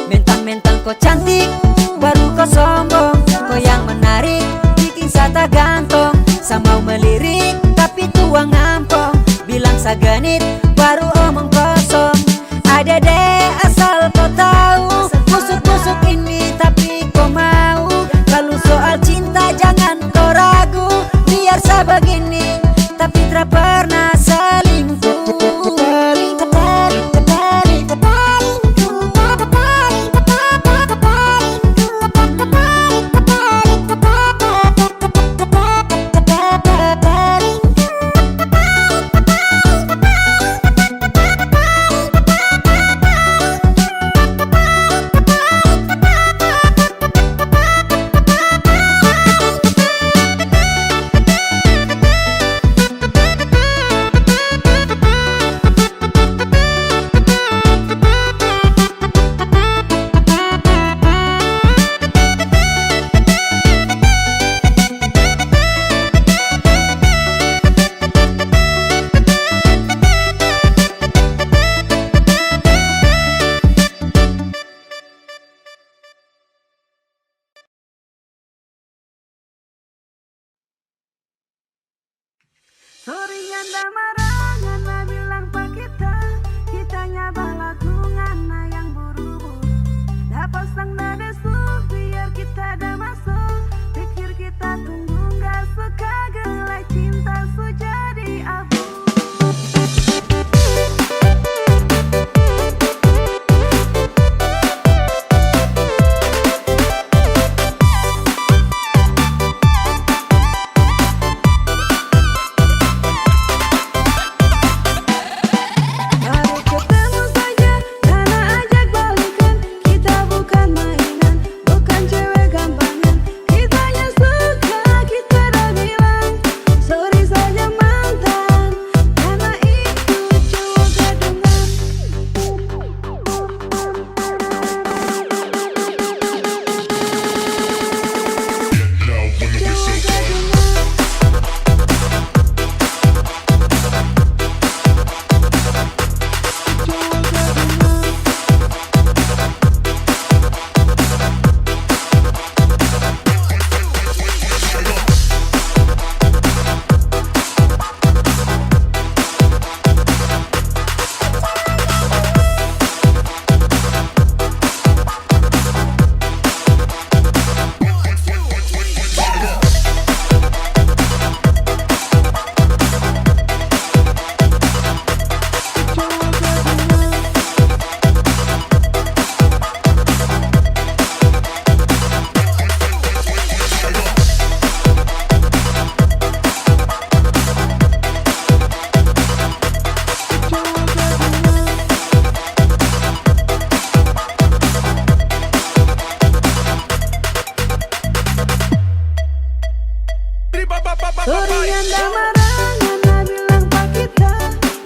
Mentang-mentang kau cantik, baru kau sombong. Kau yang menarik, bikin saya kata gantong, sama melirik tapi tua ngampong. Bilang sagenit baru omong kosong. Ada deh asal kau tahu, busuk-busuk ini tapi kau mau. Kalau soal cinta jangan kau ragu, biar sebegini tapi tak pernah selingkuh. Sorry nyanda marah, ngana bilang pak kita, kitanya balaku ngana yang buru-buru. Dapat sang nadesu, biar kita ada masuk. Pikir kita tunggu gak suka gelai cinta su jadi abu. Sorry nyanda marah, ngana bilang pak kita,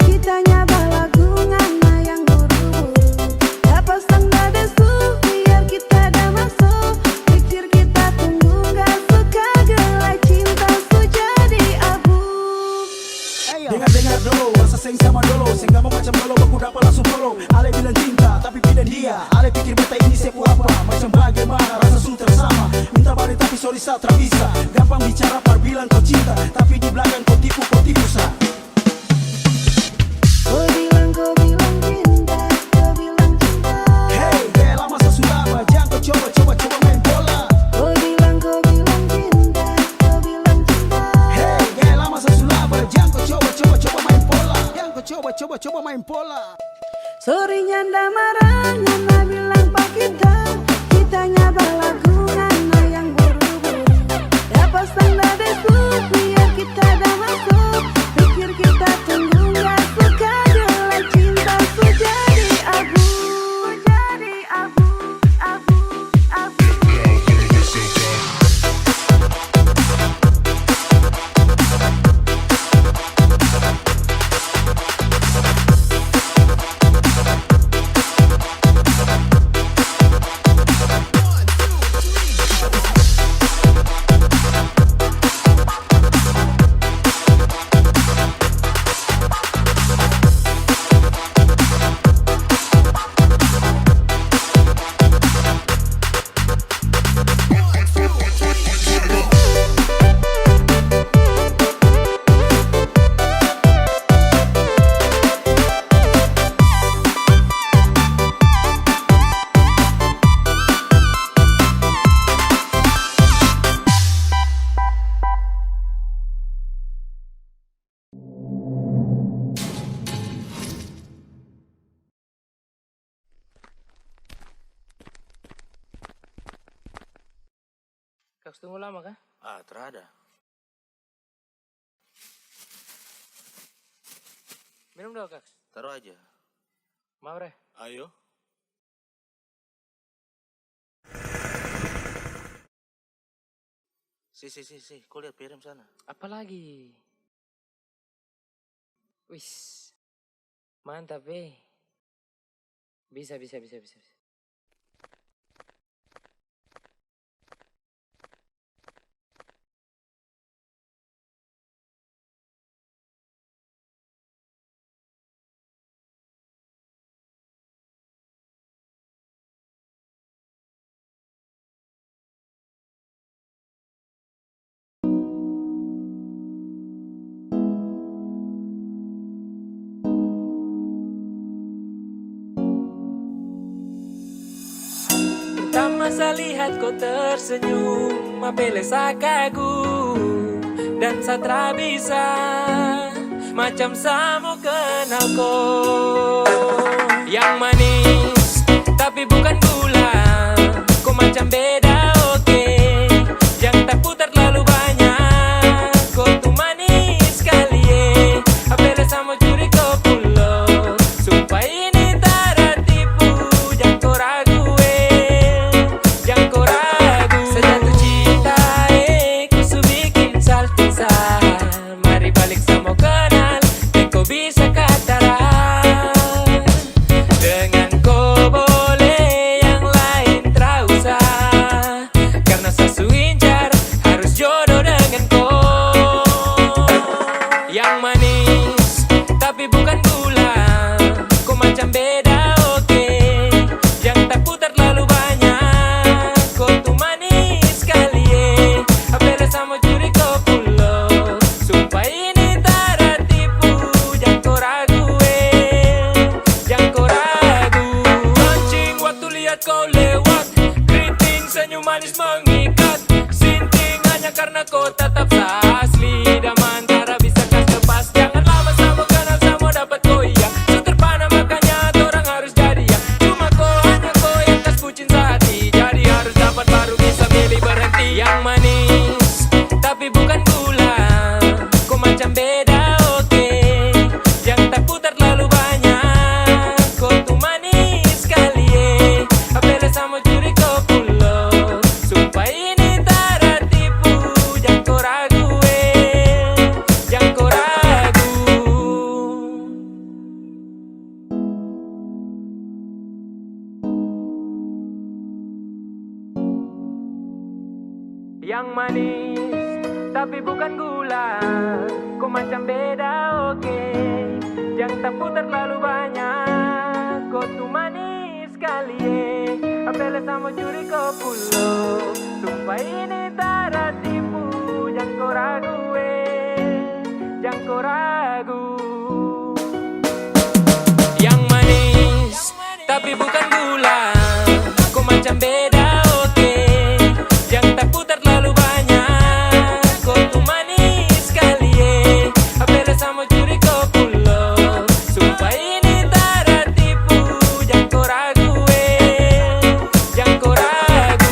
kitanya balagu ngana yang buru-buru. Dapat sang nadesu, biar kita ada masuk. Pikir kita tunggu gak suka gelai cinta su jadi abu. Dengar dulu, rasa seng sama dulu. Seng gak mau macam dulu, aku dapat langsung follow. Ale bilang cinta, tapi beda dia. Ale pikir beta ini seku apa, macam bagaimana rasa su tersama. Minta balik tapi sorry sa, tak bisa. Gampang bicara par bilang kau cinta, tapi di belakang kau tipu sa. Kau bilang cinta, kau bilang cinta. Hey, bela masa sulama, jangan kau coba main bola. Kau bilang cinta, kau bilang cinta. Hey, bela masa sulama, jangan kau coba main bola. Jangan kau coba main bola. Sorry nyanda marah, ngana bilang pak kita, kitanya balagu ngana yang buru-buru. Dapat sang nadesu, biar kita ada masuk. Pikir kita tunggu gak suka gelai cinta su jadi abu. Jadi abu, abu, abu. Harus tunggu lama kah? Ah, terada. Minum dong, Kak. Taruh aja. Mau, Bre? Ayo. Si, kau lihat piring sana. Apa lagi? Wis. Mantap, Bisa. Pertama saya lihat kau tersenyum, apele saya kagum dan saya tak bisa macam saya mau kenal kau. Yang manis tapi bukan gula, kau macam beda oke. Yang tak putar terlalu banyak, kau tuh manis sekali apele saya mau curi kau pulau. Sumpah ini tak tipu, jangan kau ragu. Sejatuh cinta ku su bikin saltisa. Mari balik sama kenal, dan kau bisa katakan. Dengan kau boleh yang lain tak usah, karena saya incar harus jodoh dengan kau. Yang manis tapi bukan gula, kau macam beda oke. Yang tak putar terlalu banyak, kau tuh manis sekali apele sama curi kau pulau. Sumpah ini tak tipu, jangan kau ragu jangan kau ragu. Mancing waktu lihat kau lewat, keriting senyum manis mengikat. Sinting hanya karena kau tetap asli, dan antara bisa kas lepas. Jangan lama sama kenal sama dapat kau iya. So terpana makanya orang harus jadi ya. Cuma kau hanya kau yang kas bucin sehati, jadi harus dapat baru bisa milih berhenti. Yang manis tapi bukan gula, kau macam beda oke. Yang tak putar terlalu banyak, kau tuh manis sekali apele sama curi kau pulau. Sumpah ini tak tipu, jangan kau ragu jangan kau ragu. Yang manis tapi bukan gula, kau macam beda oke. Yang tak putar terlalu banyak, kau tuh manis sekali apele sama curi kau pulau. Sumpah ini tak tipu, jangan kau ragu jangan kau ragu. Yang manis tapi bukan gula, kau macam beda oke. Yang tak putar terlalu banyak, kau tuh manis sekali apele sama curi kau pulau. Sumpah ini tak tipu, jangan kau ragu jangan kau ragu.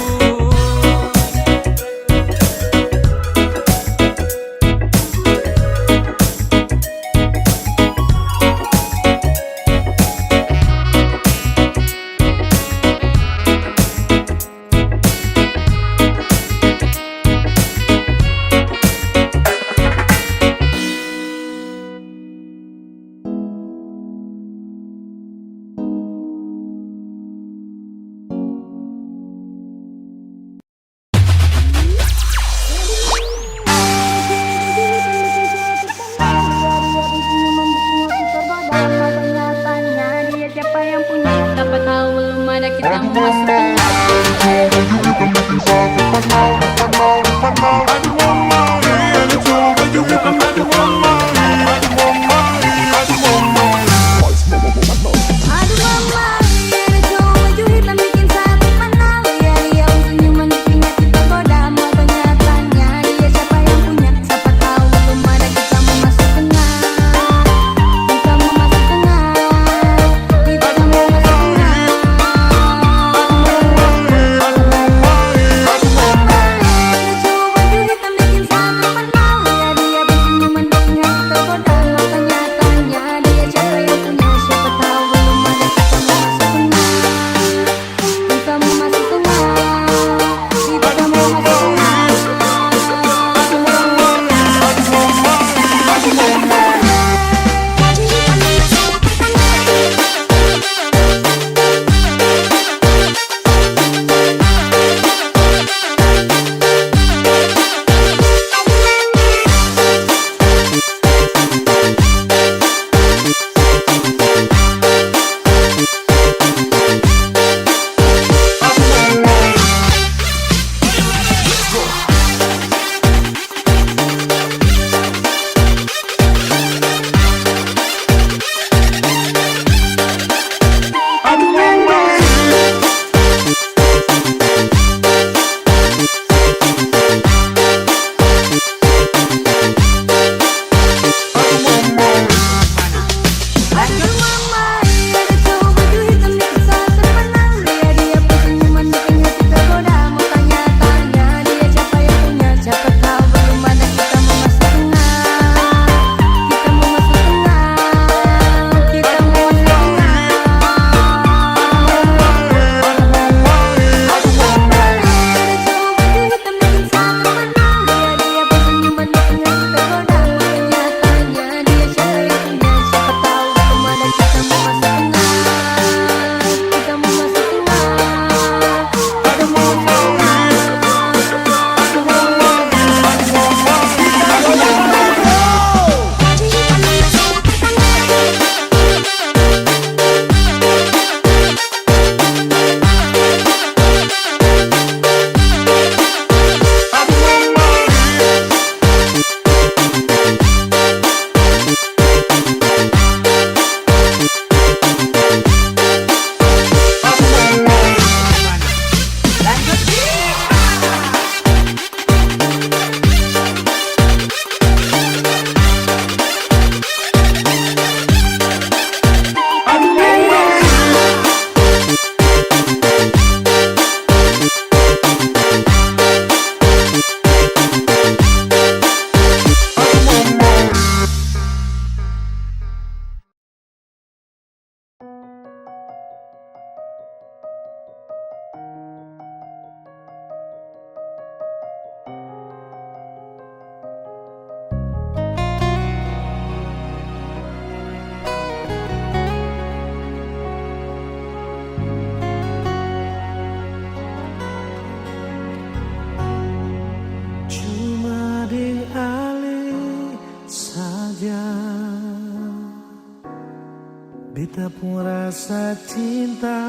beta pun rasa cinta.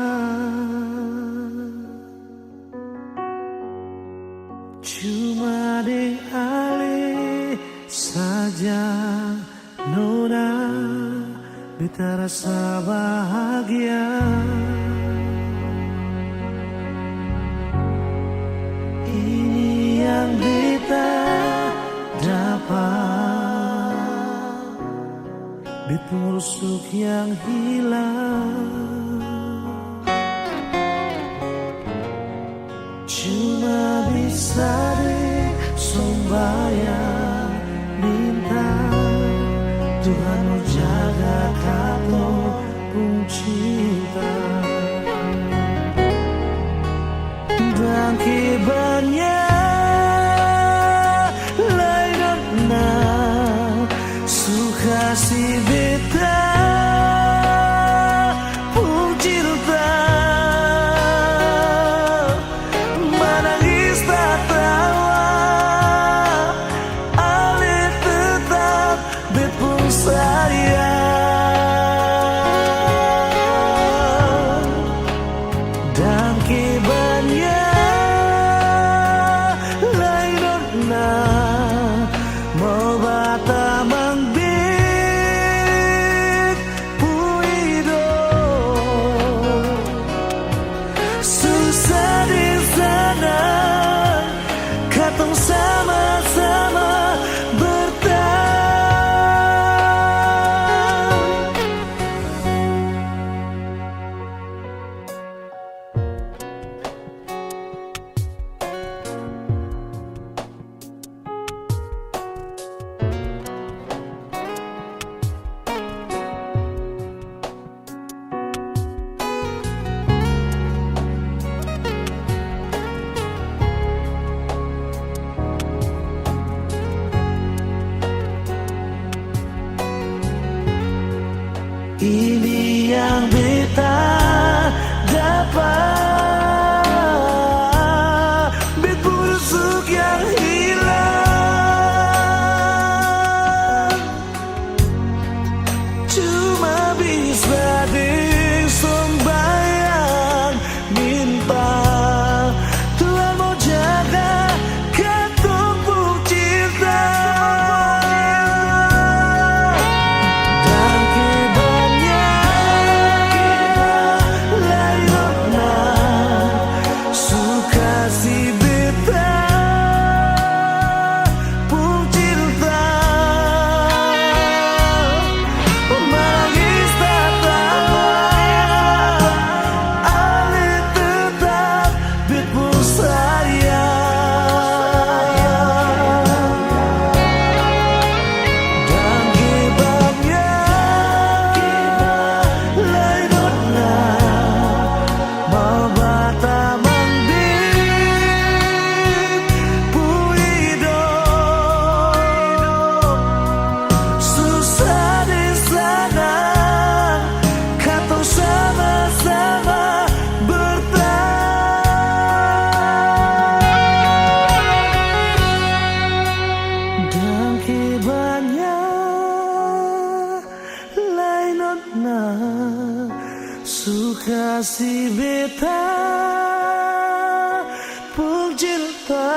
Cuma deng ale saja nona, beta rasa bahagia. Ini yang beta dapat, beta rusuk yang hilang. Cuma bisa deh sembahyang minta Tuhan mau jaga kamu pun cinta. Dan kibarnya lain suka si beta pun cinta. Menangis tak tawa, ale tetap bet pun sayang. Dan kibarnya mau bata mangbik puido, susah di sana katong sama-sama bertahan. Ini yang beta dapat, bet busuk yang hilang. Cuma bisa deng sembahyang minta Tuhan mau jaga katong pun cinta. Suka si beta pun cinta.